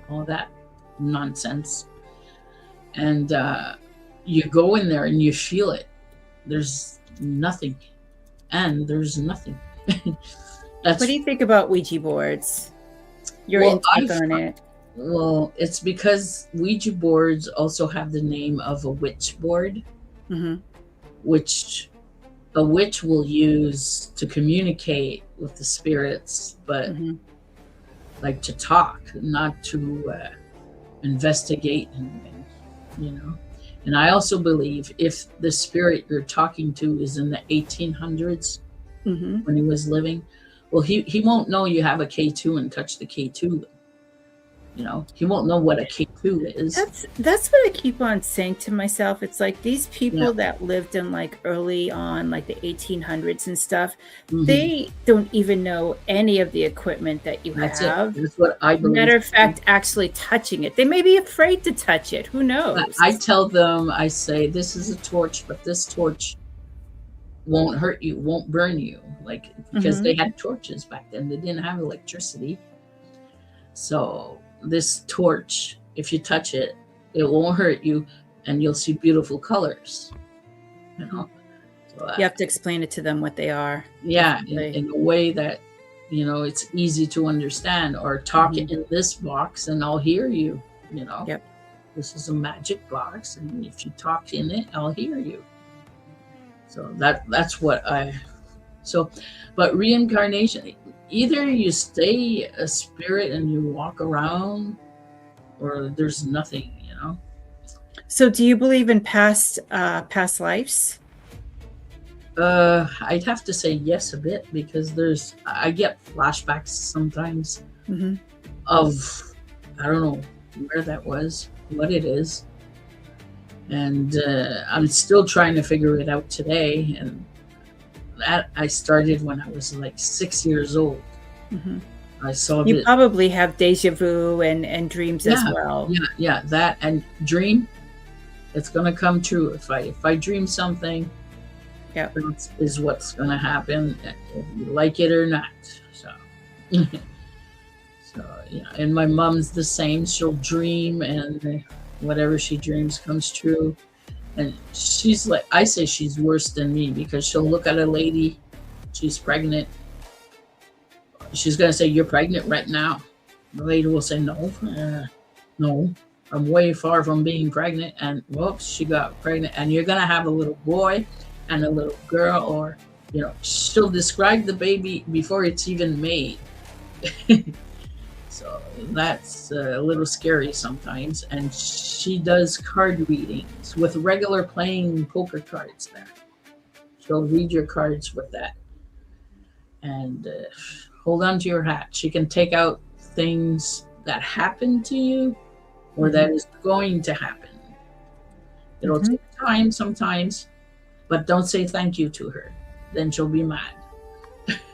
all that nonsense, and you go in there and you feel it. There's nothing, and there's nothing. What do you think about Ouija boards? You're intake on it. Well, it's because Ouija boards also have the name of a witch board, which a witch will use to communicate with the spirits, but to talk, not to investigate and I also believe if the spirit you're talking to is in the 1800s when he was living, well, he won't know you have a K2 and touch the K2. He won't know what a K2 is. That's what I keep on saying to myself. It's like these Yeah. people that lived in like early on, like the 1800s and stuff, Hmm. they don't even know any of the equipment that you That's it. have. That's what I believe. Matter of fact, actually touching it. They may be afraid to touch it. Who I knows? tell them, I say, this is a torch, but this torch won't hurt you, won't burn you. Like, because Hmm. they had torches back then, they didn't have electricity. So, this torch, if you touch it, it won't hurt you, and you'll see beautiful colors. You know, so, You have to explain it to them what they are. yeah, Definitely. in a way that it's easy to understand. Or talk Mhm. in this box, and I'll hear you. You know, Yep. this is a magic box, and if you talk in it, I'll hear you. So that's what I so but reincarnation, either you stay a spirit and you walk around, or there's nothing. So, do you believe in past lives? I'd have to say yes a bit, because I get flashbacks sometimes Hmm. of, I don't know where that was, what it is, and I'm still trying to figure it out today. And that I started when I was like 6 years old. Hmm. I saw You that. probably have deja vu and dreams as Yeah, well. yeah. That and dream, it's gonna come true. If I dream something, Yep. that is what's gonna happen, if you like it or not. So, so yeah. And my mom's the same. She'll dream, and whatever she dreams comes true. And she's like, I say she's worse than me, because she'll look at a lady, she's pregnant. She's gonna say, "You're pregnant right now." The lady will say, "No, no, I'm way far from being pregnant." And whoops, she got pregnant. And you're gonna have a little boy and a little girl, or she'll describe the baby before it's even made. So that's a little scary sometimes. And she does card readings with regular playing poker cards. There, she'll read your cards with that, and hold on to your hat. She can take out things that happened to you, or Hmm. that is going to happen. It'll Hmm. take time sometimes, but don't say thank you to her. Then she'll be mad.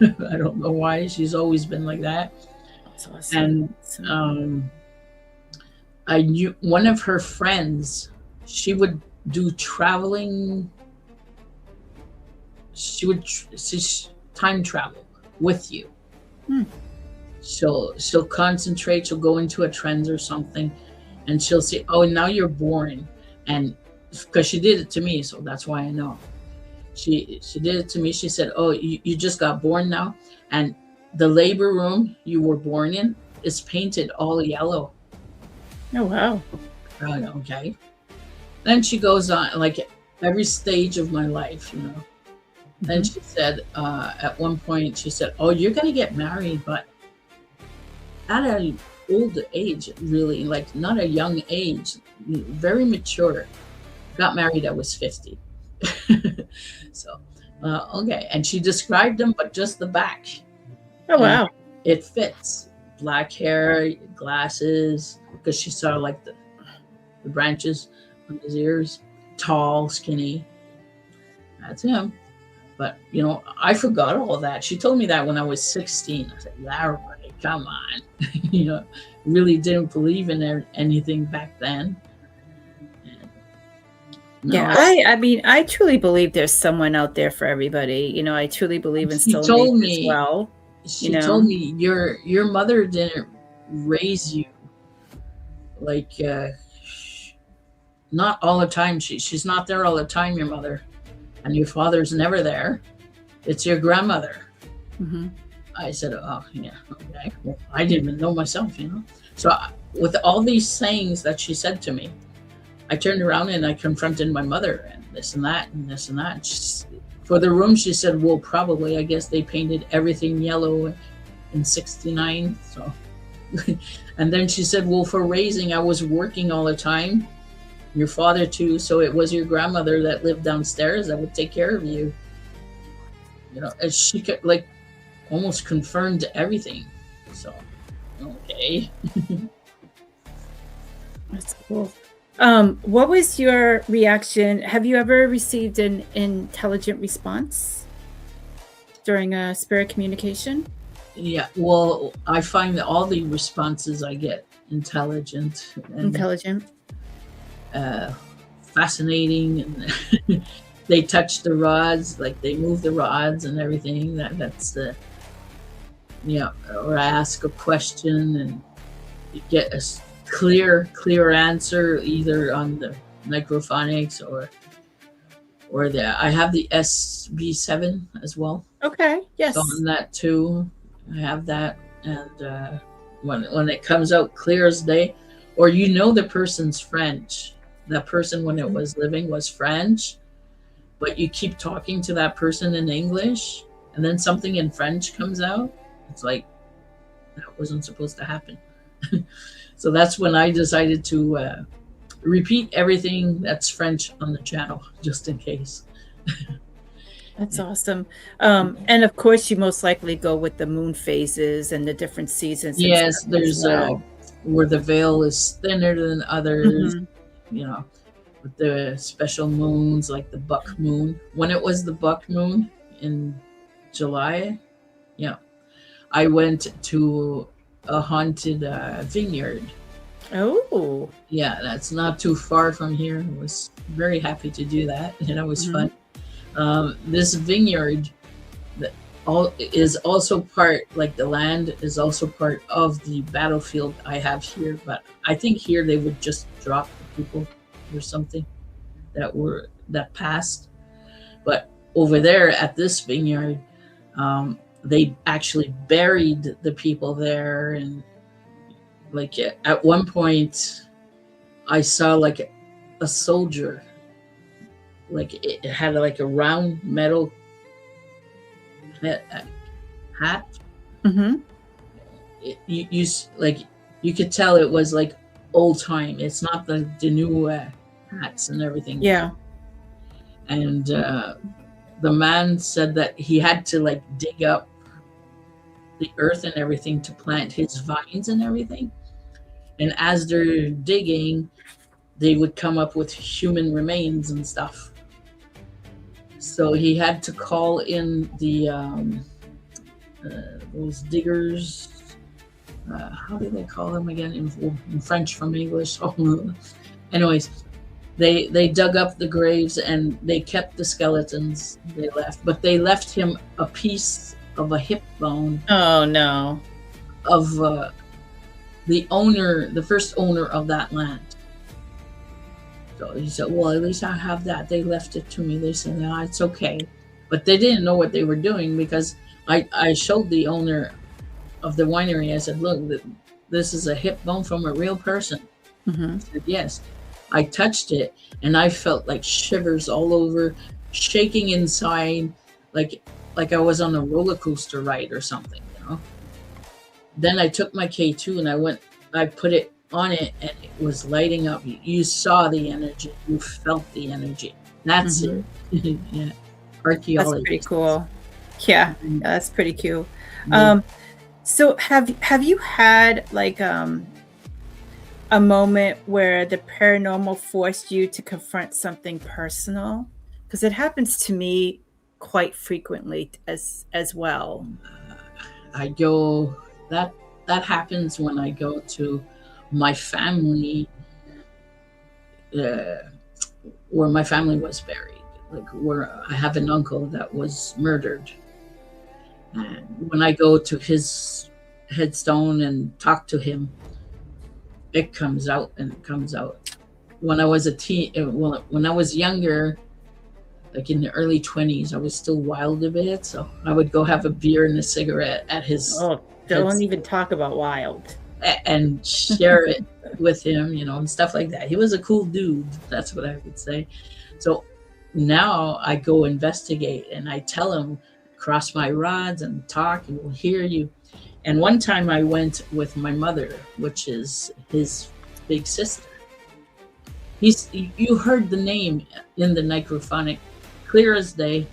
I don't know why. She's always been like that. That's awesome. And I knew one of her friends, she would do traveling. She's time travel with you. Hmm. She'll concentrate. She'll go into a trend or something, and she'll say, "Oh, now you're born," and because she did it to me, so that's why I know. She did it to me. She said, "Oh, you just got born now, and the labor room you were born in is painted all yellow." Oh, wow. Okay. Then she goes on, like, every stage of my life. Then Hmm. she said, at one point, she said, "Oh, you're gonna get married, but at an old age, really, like not a young age, very mature." Got married, I was 50. So, okay. And she described them, but just the back. Oh, And wow. it fits. Black hair, glasses, because she saw like the branches on his ears. Tall, skinny. That's him. But, I forgot all that. She told me that when I was 16. I said, Larry, come on. you know, really didn't believe in anything back then. And, Yeah, no, I mean, I truly believe there's someone out there for everybody. I truly believe in she soulmates told as me, well, you she told know? me your mother didn't raise you like, not all the time. She's not there all the time, your mother, and your father's never there. It's your grandmother. Mhm. I said, "Oh, yeah, okay." Well, I didn't even know myself. So, with all these sayings that she said to me, I turned around and I confronted my mother, and this and that and this and that. And for the room, she said, "Well, probably, I guess they painted everything yellow in '69." So, and then she said, "Well, for raising, I was working all the time. Your father too, so it was your grandmother that lived downstairs that would take care of you." And she could, like, almost confirmed everything. So, okay. That's cool. What was your reaction? Have you ever received an intelligent response during a spirit communication? Yeah, well, I find that all the responses I get intelligent and Intelligent. uh, fascinating, and they touch the rods, like they move the rods and everything. That's the yeah. Or I ask a question and you get a clear answer either on the microphonics or the I have the SB7 as well. Okay. So Yes. on that too, I have that, and when it comes out clear as day, or the person's French. That person when it Mhm. was living was French, but you keep talking to that person in English, and then something in French comes out. It's like that wasn't supposed to happen. So that's when I decided to repeat everything that's French on the channel, just in case. That's awesome. And of course, you most likely go with the moon phases and the different seasons and Yes, stuff as there's well. where the veil is thinner than others, Mhm. you know, with the special moons like the buck moon. When it was the buck moon in July, yeah, I went to a haunted vineyard. Oh. Yeah, that's not too far from here. I was very happy to do that, and it was Mhm. fun. This vineyard that all is also part, like the land is also part of the battlefield I have here. But I think here they would just drop the people or something that passed. But over there at this vineyard, they actually buried the people there, and like at one point, I saw like a soldier, like it had like a round metal hat. Mhm. Like you could tell it was like old time. It's not the new hats and everything now. Yeah. And the man said that he had to like dig up the earth and everything to plant his vines and everything. And as they're digging, they would come up with human remains and stuff. So he had to call in those diggers. How do they call them again in French from English? Oh, anyways, they dug up the graves and they kept the skeletons. They left, but they left him a piece of a hip bone Oh, no. of the first owner of that land. So he said, "Well, at least I have that." They left it to me. They said, "No, it's okay," but they didn't know what they were doing because I showed the owner of the winery. I said, "Look, this is a hip bone from a real person." He Mhm. said, "Yes." I touched it and I felt like shivers all over, shaking inside, like like I was on a roller coaster ride or something, you know. Then I took my K2 and I put it on it and it was lighting up. You saw the energy, you felt the energy. That's it. Mhm. Yeah, That's pretty archaeologists. cool. Yeah, Mm, that's pretty cool. they- Um, so have you had like a moment where the paranormal forced you to confront something personal? Because it happens to me quite frequently as well. I go that that happens when I go to my family, uh, where my family was buried, like where I have an uncle that was murdered. And when I go to his headstone and talk to him, it comes out and it comes out. When I was a teen, well, when I was younger, like in the early 20s, I was still wild a bit. So I would go have a beer and a cigarette at his Oh, don't heads even talk about wild. and share it with him, and stuff like that. He was a cool dude. That's what I would say. So now I go investigate and I tell him, cross my rods and talk, and we'll hear you. And one time I went with my mother, which is his big sister. You heard the name in the necrophonic, clear as day,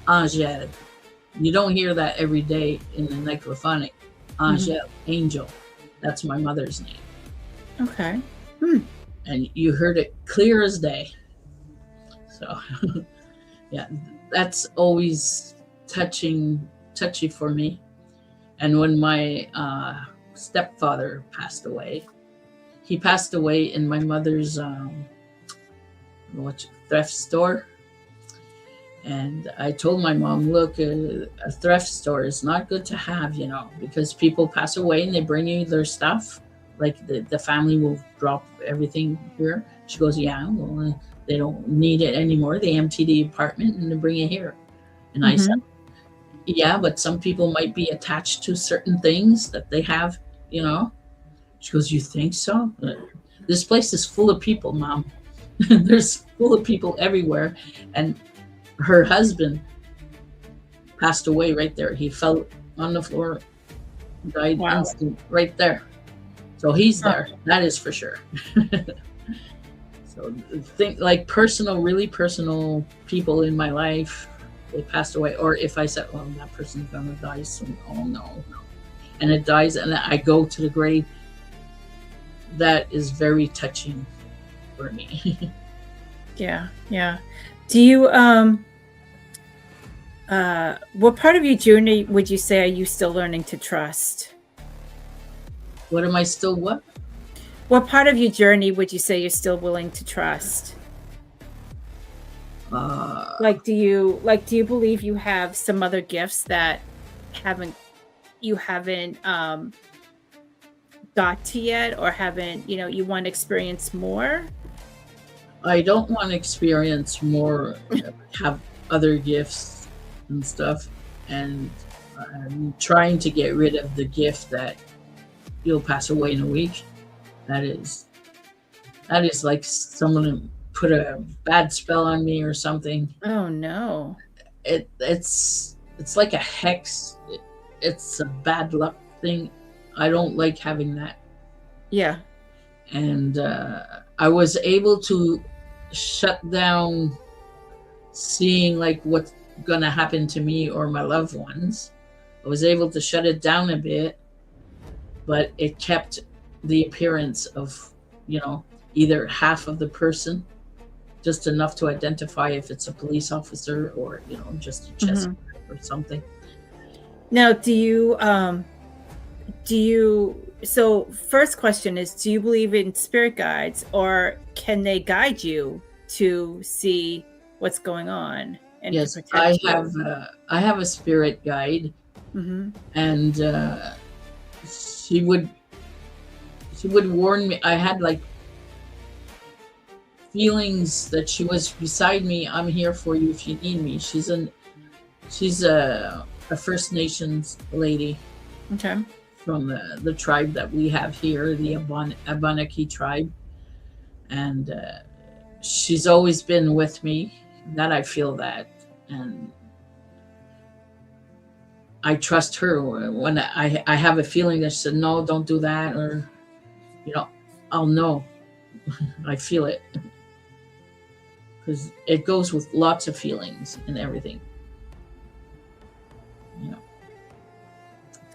Angel. You don't hear that every day in the necrophonic. Mhm. Angel, angel. That's my mother's name. Okay. Hmm. and you heard it clear as day. So yeah, that's always touchy for me. And when my stepfather passed away, he passed in my mother's thrift store. And I told my mom, look, a thrift store is not good to have, because people pass away and they bring you their stuff. Like the family will drop everything here. She goes, yeah, well, they don't need it anymore. They empty the apartment and they bring it here. And I said, Mm-hmm. yeah, but some people might be attached to certain things that they have, you know. She goes, you think so? This place is full of people, Mom. There's full of people everywhere. And her husband passed away right there. He fell on the floor, died Wow. instant right there. So he's Huh. there. That is for sure. So think like really personal people in my life, they passed away. Or if I said, well, that person's gonna die soon. Oh no. And it dies and I go to the grave. That is very touching for me. Yeah. Yeah. Do you what part of your journey would you say are you still learning to trust? What am I still what? What part of your journey would you say you're still willing to trust? Uh, Do you believe you have some other gifts that haven't you haven't got to yet, or haven't, you want to experience more? I don't want to experience more, have other gifts and stuff. And I'm trying to get rid of the gift that you'll pass away in a week. That is like someone put a bad spell on me or something. Oh no. It's like a hex. It's a bad luck thing. I don't like having that. Yeah. And I was able to shut down seeing like what's gonna happen to me or my loved ones. I was able to shut it down a bit, but it kept the appearance of, either half of the person, just enough to identify if it's a police officer or, just a chest Mhm. or something. Now, so first question is, do you believe in spirit guides, or can they guide you to see what's going on and to Yes, protect you? I have a spirit guide, Hmm. and she would warn me. I had like feelings that she was beside me. I'm here for you if you need me. She's a First Nations lady Okay. from the tribe that we have here, the Abenaki tribe, and she's always been with me. That I feel that, and I trust her when I have a feeling that she said, no, don't do that, or, I'll know. I feel it because it goes with lots of feelings and everything. You know.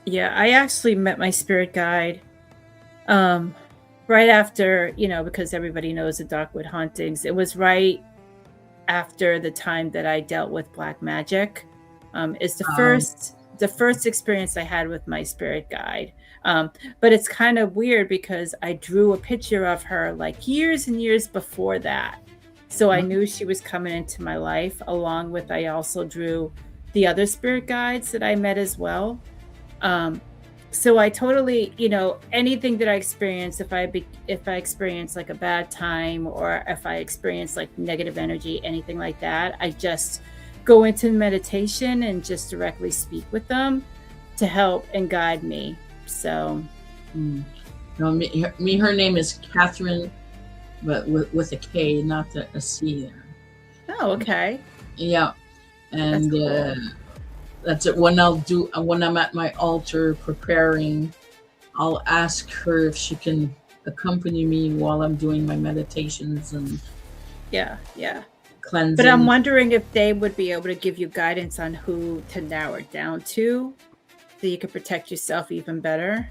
Yeah, I actually met my spirit guide um right after, because everybody knows the Darkwood hauntings. It was right after the time that I dealt with black magic. Is Um, the first experience I had with my spirit guide. But it's kind of weird because I drew a picture of her like years and years before that. So I knew she was coming into my life, along with I also drew the other spirit guides that I met as well. Um, so I totally, anything that I experience, if I experience like a bad time, or if I experience like negative energy, anything like that, I just go into meditation and just directly speak with them to help and guide me. So, mm, no, her name is Catherine, but with a K, not a C there. oh, okay. Yeah, That's and cool. that's it. When I'm at my altar preparing, I'll ask her if she can accompany me while I'm doing my meditations and Yeah, yeah. But I'm cleansing. wondering if they would be able to give you guidance on who to narrow it down to so you can protect yourself even better.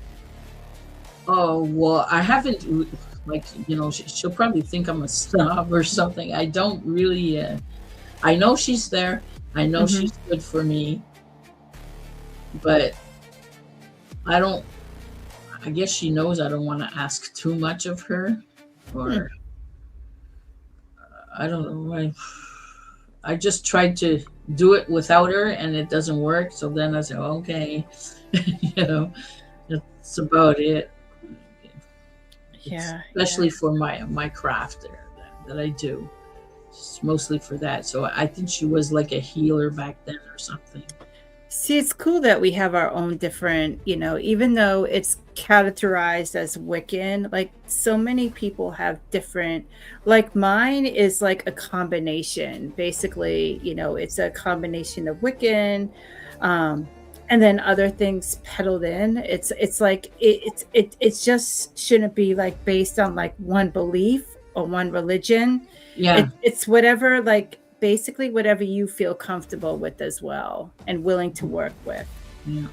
Oh well, I haven't. like, she'll probably think I'm a snob or something. I don't really. I know she's there. I know Hmm. she's good for me, but I don't. I guess she knows I don't want to ask too much of her, Hmm. or I don't know. I just tried to do it without her, and it doesn't work. So then I said, okay, you know, that's about it. It's Yeah, especially yeah. for my craft there that I do. It's mostly for that. So I think she was like a healer back then or something. See, it's cool that we have our own different, even though it's categorized as Wiccan, like so many people have different, like mine is like a combination. Basically, it's a combination of Wiccan, um, and then other things peddled in. It's like it's just shouldn't be like based on like one belief or one religion. Yeah, It's whatever, like, basically whatever you feel comfortable with as well and willing to work with. yeah,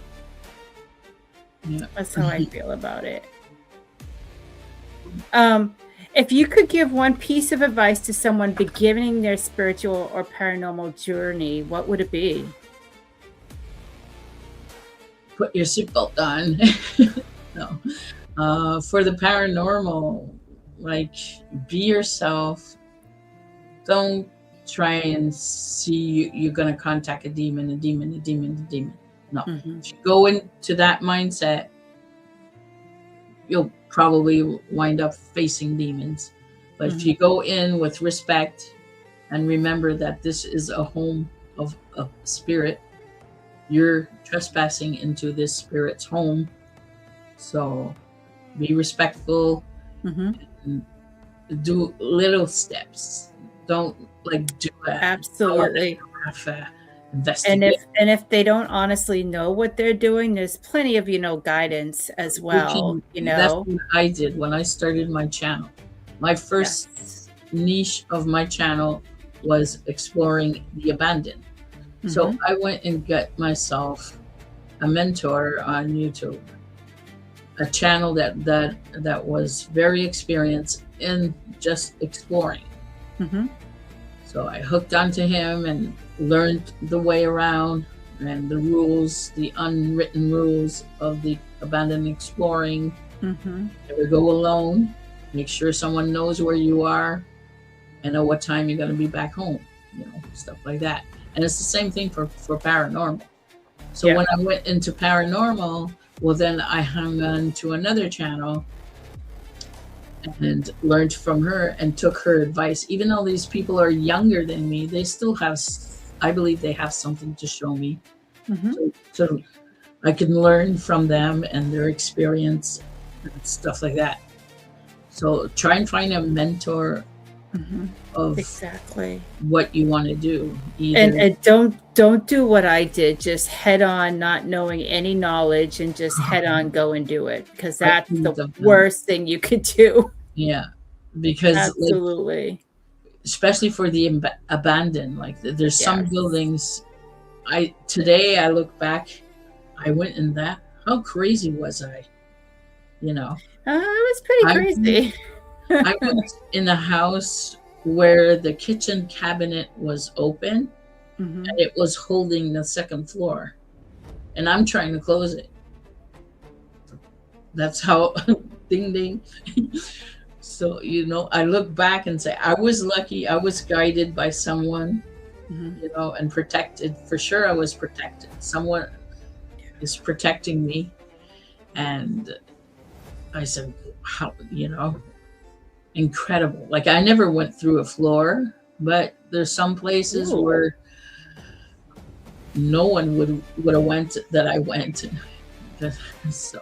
yeah. That's how I feel about it. Um, if you could give one piece of advice to someone beginning their spiritual or paranormal journey, what would it be? Put your seatbelt on. No. For the paranormal, like, be yourself. Don't try and see you're going to contact a demon, a demon, a demon, a demon. No. Mhm. If you go into that mindset, you'll probably wind up facing demons. But if Mhm. you go in with respect and remember that this is a home of a spirit, you're trespassing into this spirit's home. So be respectful Mhm. and do little steps. Don't like do a hour and Absolutely. a half And investigate. if they don't honestly know what they're doing, there's plenty of, guidance as You well, can. That's what I did when I started my channel. My first Yes. niche of my channel was exploring the abandoned. So Mhm. I went and got myself a mentor on YouTube, a channel that was very experienced in just exploring. Mhm. So I hooked onto him and learned the way around and the rules, the unwritten rules of the abandoned exploring. Mhm. Never go alone. Make sure someone knows where you are and know what time you're going to be back home. Stuff like that. And it's the same thing for paranormal. So Yeah. when I went into paranormal, well, then I hung on to another channel and learned from her and took her advice. Even though these people are younger than me, they still have, I believe they have something to show me. Mhm. So I can learn from them and their experience and stuff like that. So try and find a mentor Mhm. of Exactly. what you want to do. And Either, don't do what I did, just head on, not knowing any knowledge, and just head on, go and do it, because I that's couldn't the have done that. worst thing you could do. Yeah, because like Absolutely. especially for the abandoned, like there's some Yes. buildings. I today I look back, I went in that. How crazy was I? You know, It was pretty I crazy. I went in a house where the kitchen cabinet was open and Mhm. it was holding the second floor, and I'm trying to close it. That's how ding ding. So I look back and say I was lucky. I was guided by someone, Mhm. and protected. For sure, I was protected. Someone is protecting me, and I said, how, incredible. Like I never went through a floor, but there's some places Ooh. where no one would have went that I went. So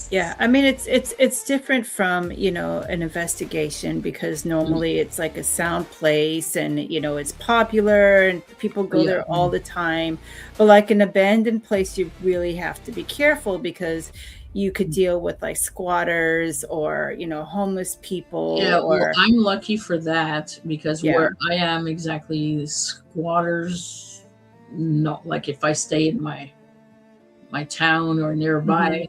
Yeah, it's I mean, it's different from, an investigation because normally it's like a sound place and, it's popular and people go yeah, there all the time. But like an abandoned place, you really have to be careful because you could deal with like squatters or, homeless people yeah. Well, or I'm lucky for that because yeah. where I am exactly, squatters. Not like if I stay in my town or Mhm. nearby,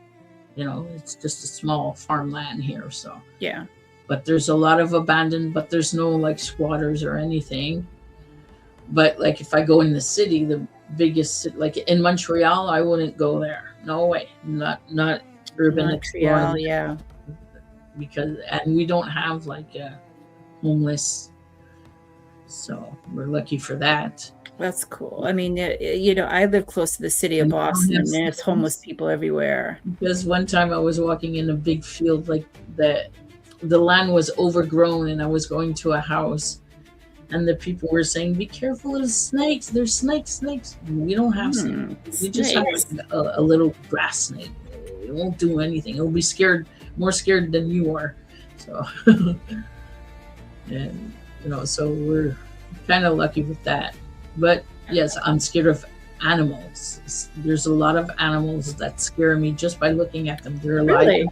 it's just a small farmland here. So Yeah. but there's a lot of abandoned, but there's no like squatters or anything. But like if I go in the city, the biggest, like in Montreal, I wouldn't go there. No way. Not urban Montreal, exploring, yeah. because and we don't have like a homeless, so we're lucky for that. That's cool. I mean, I live close to the city of And we don't Boston, have and there's homeless people everywhere. because one time I was walking in a big field, like the land was overgrown, and I was going to a house, and the people were saying, "Be careful of the snakes. There's snakes." We don't have snakes. We just have Snakes. like a little grass snake. It won't do anything. It'll be more scared than you are. So, and so we're kind of lucky with that. But yes, I'm scared of animals. There's a lot of animals that scare me just by looking at them. They're alive. Really?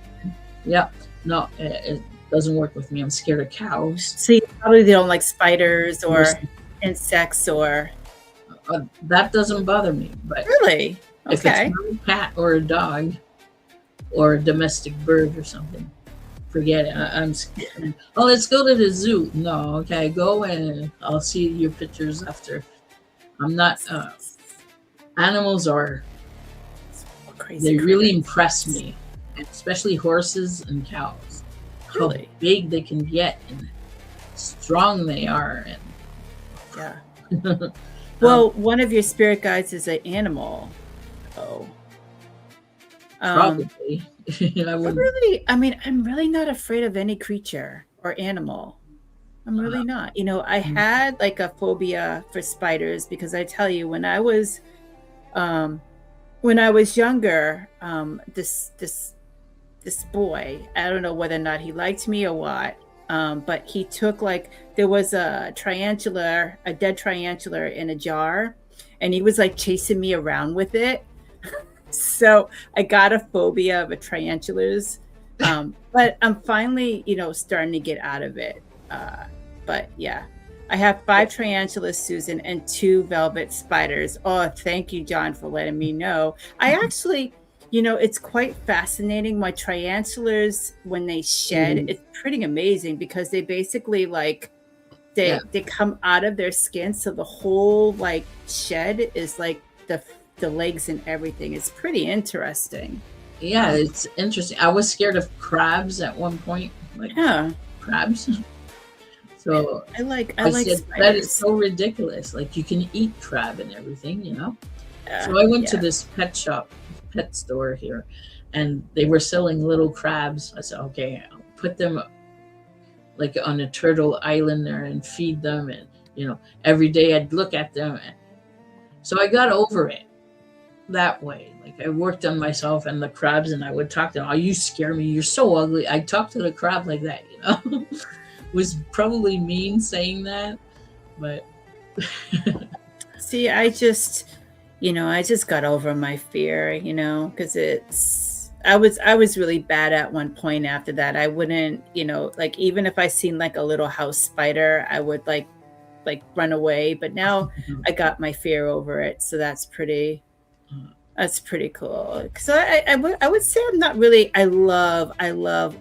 Yeah. No, it doesn't work with me. I'm scared of cows. So you probably don't like spiders or Yes. insects or That doesn't bother me. But really? if Okay. it's not a cat or a dog or a domestic bird or something, forget it. I'm scared. Oh, let's go to the zoo. No, okay, go and I'll see your pictures after. I'm not. Animals are. Crazy. They really critters. impress me, especially horses and cows. How Really? big they can get and strong they are, Yeah. and Well, one of your spirit guides is an animal. Oh. probably I But would. really, I mean, I'm really not afraid of any creature or animal. I'm really not. I had like a phobia for spiders because I tell you, um, when I was younger, this boy, I don't know whether or not he liked me or what, but he took there was a dead tarantula in a jar, and he was like chasing me around with it. So I got a phobia of tarantulas, but I'm finally, starting to get out of it. But yeah, I have 5 tarantulas, Susan, and 2 velvet spiders. Oh, thank you, John, for letting me know. I actually, it's quite fascinating. My tarantulas, when they shed, it's pretty amazing because they basically they come out of their skin, so the whole shed is like the legs and everything. It's pretty interesting. Yeah, it's interesting. I was scared of crabs at one point, like Yeah, crabs. So I like I said, spiders. that is so ridiculous. Like you can eat crab and everything. So I went to this pet store here, and they were selling little crabs. I said, okay, I'll put them like on a turtle island there and feed them. And, every day I'd look at them. So I got over it that way. Like I worked on myself and the crabs, and I would talk to them. Oh, you scare me. You're so ugly. I talked to the crab like that, was probably mean saying that, but See, I just got over my fear, because I was really bad at one point. After that, I wouldn't, even if I seen like a little house spider, I would like run away. But now I got my fear over it, so that's pretty cool. So I would say I'm not really. I love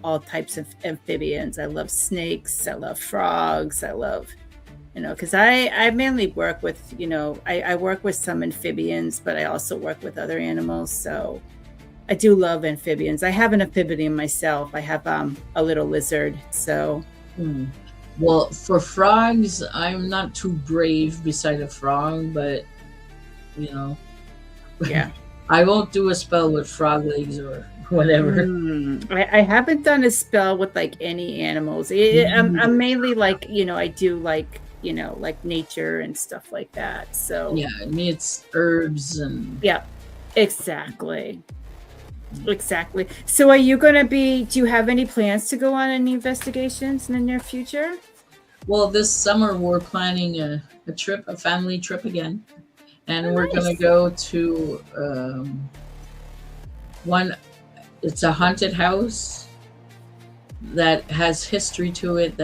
all types of amphibians. I love snakes. I love frogs. I love, because I mainly work with, I work with some amphibians, but I also work with other animals. So I do love amphibians. I have an amphibian myself. I have a little lizard. So well, for frogs, I'm not too brave beside a frog, but yeah. I won't do a spell with frog legs or whatever. I haven't done a spell with any animals. I'm mainly I do like nature and stuff like that. So Yeah, I mean it's herbs and yeah, exactly. So are you going to do you have any plans to go on any investigations in the near future? well, this summer we're planning a family trip again. And we're going to go to it's a haunted house that has history to it,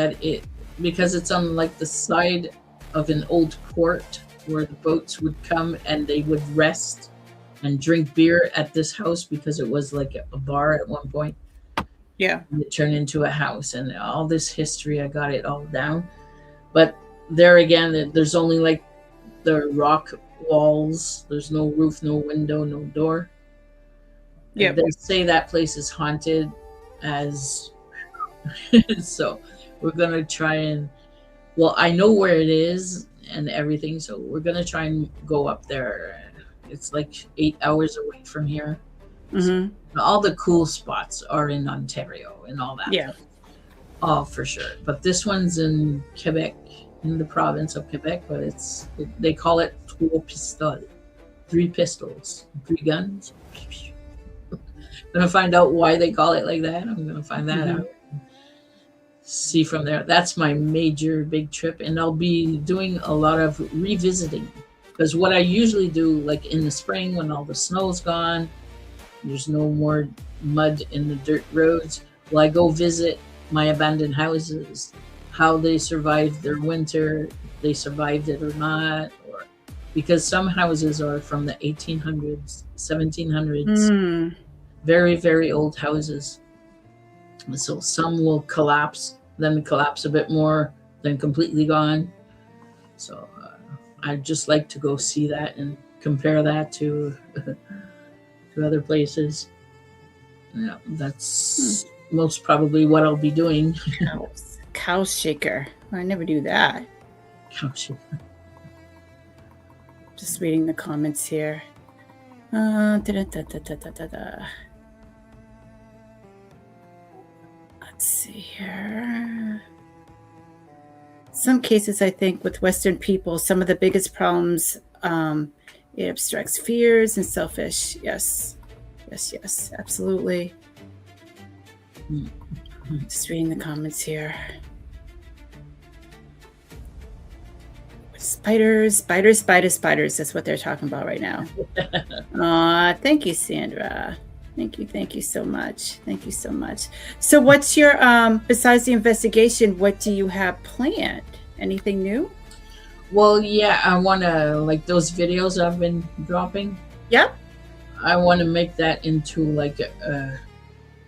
because it's on the side of an old port where the boats would come and they would rest and drink beer at this house because it was like a bar at one point. Yeah. and it turned into a house, and all this history, I got it all down. But there again, there's only like the rock walls. There's no roof, no window, no door. And Yep. they say that place is haunted as so we're gonna try and, well, I know where it is and everything, so we're gonna try and go up there. It's like 8 hours away from here. So Mm-hmm. all the cool spots are in Ontario and all that. Yeah. Oh, for sure. But this one's in Quebec, in the province of Quebec, but they call it trois pistoles, 3 pistols, 3 guns. Gonna find out why they call it like that. I'm gonna find that out. See from there. That's my major big trip, and I'll be doing a lot of revisiting, because what I usually do, like in the spring when all the snow's gone, there's no more mud in the dirt roads. Well, I go visit my abandoned houses, how they survived their winter, if they survived it or not, or because some houses are from the 1800s, 1700s, Mm. very, very old houses. So some will collapse, then collapse a bit more, then completely gone. So I'd just like to go see that and compare that to to other places. Yeah, that's most probably what I'll be doing. Cow shaker. I never do that. Gosh. Just reading the comments here. Da-da-da-da-da-da-da. Let's see here. Some cases, I think, with Western people, some of the biggest problems, it abstracts fears and selfish. Yes, yes, yes, absolutely. Just reading the comments here. Spiders, spiders, spiders, spiders. That's what they're talking about right now. Thank you, Sandra. Thank you so much. Thank you so much. So what's your, besides the investigation, what do you have planned? Anything new? Well, yeah, I want to, like those videos I've been dropping. Yep. I want to make that into like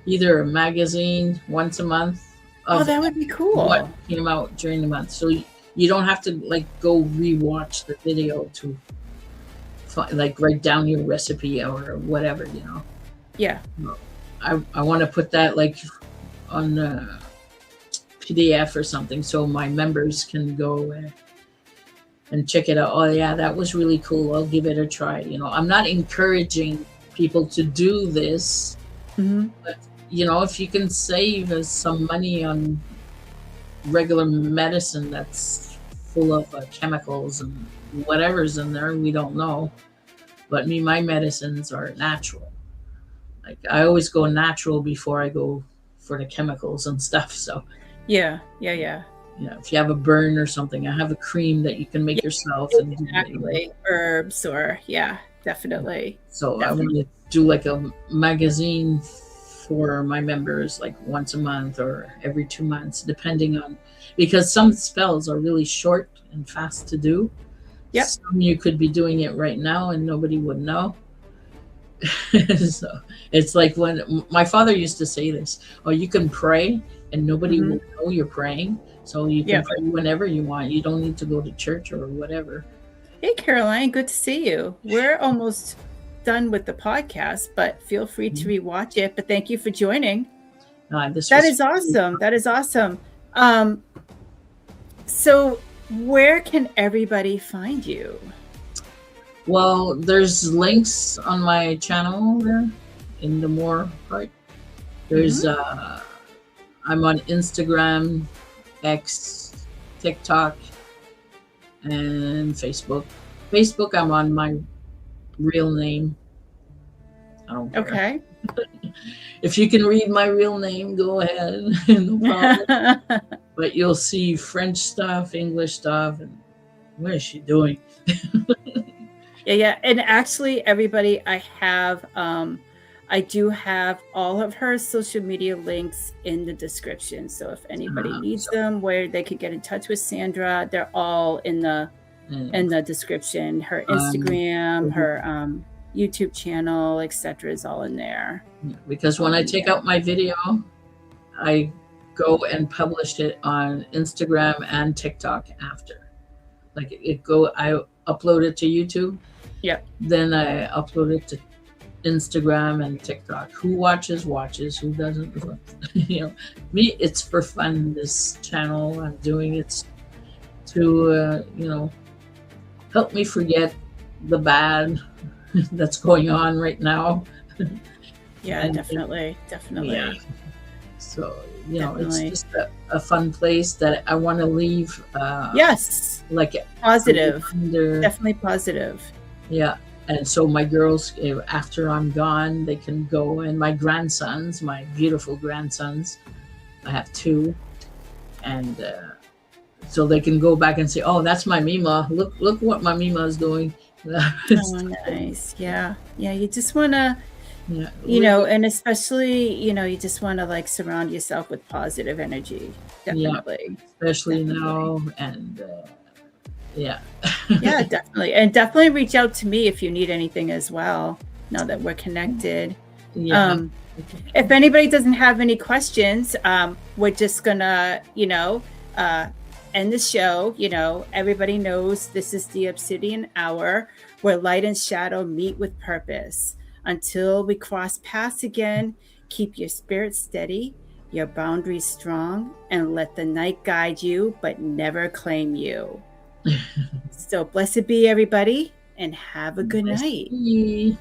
either a magazine once a month. Oh, that would be cool. What came out during the month. So you don't have to like go rewatch the video to like write down your recipe or whatever, you know. Yeah. I want to put that like on PDF or something, so my members can go and check it out. Oh yeah, that was really cool. I'll give it a try. You know, I'm not encouraging people to do this, but you know, if you can save us some money on regular medicine that's full of chemicals and whatever's in there, we don't know. But my medicines are natural. Like I always go natural before I go for the chemicals and stuff. So yeah. If you have a burn or something, I have a cream that you can make yourself. Exactly. And herbs or definitely. So definitely. I want to do like a magazine for my members, like once a month or every 2 months, depending on, because some spells are really short and fast to do. Yep. Some you could be doing it right now and nobody would know. So it's like when my father used to say this, oh, you can pray and nobody will know you're praying. So you can pray whenever you want. You don't need to go to church or whatever. Hey, Caroline, good to see you. We're almost done with the podcast, but feel free to rewatch it. But thank you for joining. That is awesome. That is awesome. So where can everybody find you? Well, there's links on my channel there in the more part. There's I'm on Instagram, X, TikTok, and Facebook. Facebook, I'm on my real name. I don't care. Okay. If you can read my real name, go ahead. No problem. But you'll see French stuff, English stuff, and what is she doing? Yeah. And actually, everybody, I do have all of her social media links in the description. So if anybody needs them, where they could get in touch with Sandra, they're all in the description. Her Instagram, her YouTube channel, etc., is all in there. Because when I take out my video, I go and publish it on Instagram and TikTok after. Like I upload it to YouTube, Yep. then I upload it to Instagram and TikTok. Who watches, who doesn't. Me, it's for fun. This channel, I'm doing it to, help me forget the bad that's going on right now. Yeah, And definitely. yeah, so Definitely. it's just a fun place that I want to leave. Yes. Like Positive. reminder. Definitely positive. Yeah. And so my girls, after I'm gone, they can go, and my grandsons, my beautiful grandsons, I have two, and so they can go back and say, "Oh, that's my Mima. Look what my Mima is doing." Oh, nice. Yeah. Yeah. You just want to, Yeah, and especially, you just want to like surround yourself with positive energy. yeah, Definitely. especially Definitely. now, and yeah, Yeah, definitely. And definitely reach out to me if you need anything as well, now that we're connected. yeah. Um, if anybody doesn't have any questions, we're just gonna, uh, end the show. Everybody knows this is the Obsidian Hour, where light and shadow meet with purpose. Until we cross paths again, keep your spirit steady, your boundaries strong, and let the night guide you, but never claim you. So blessed be everybody, and have a good night. Merci.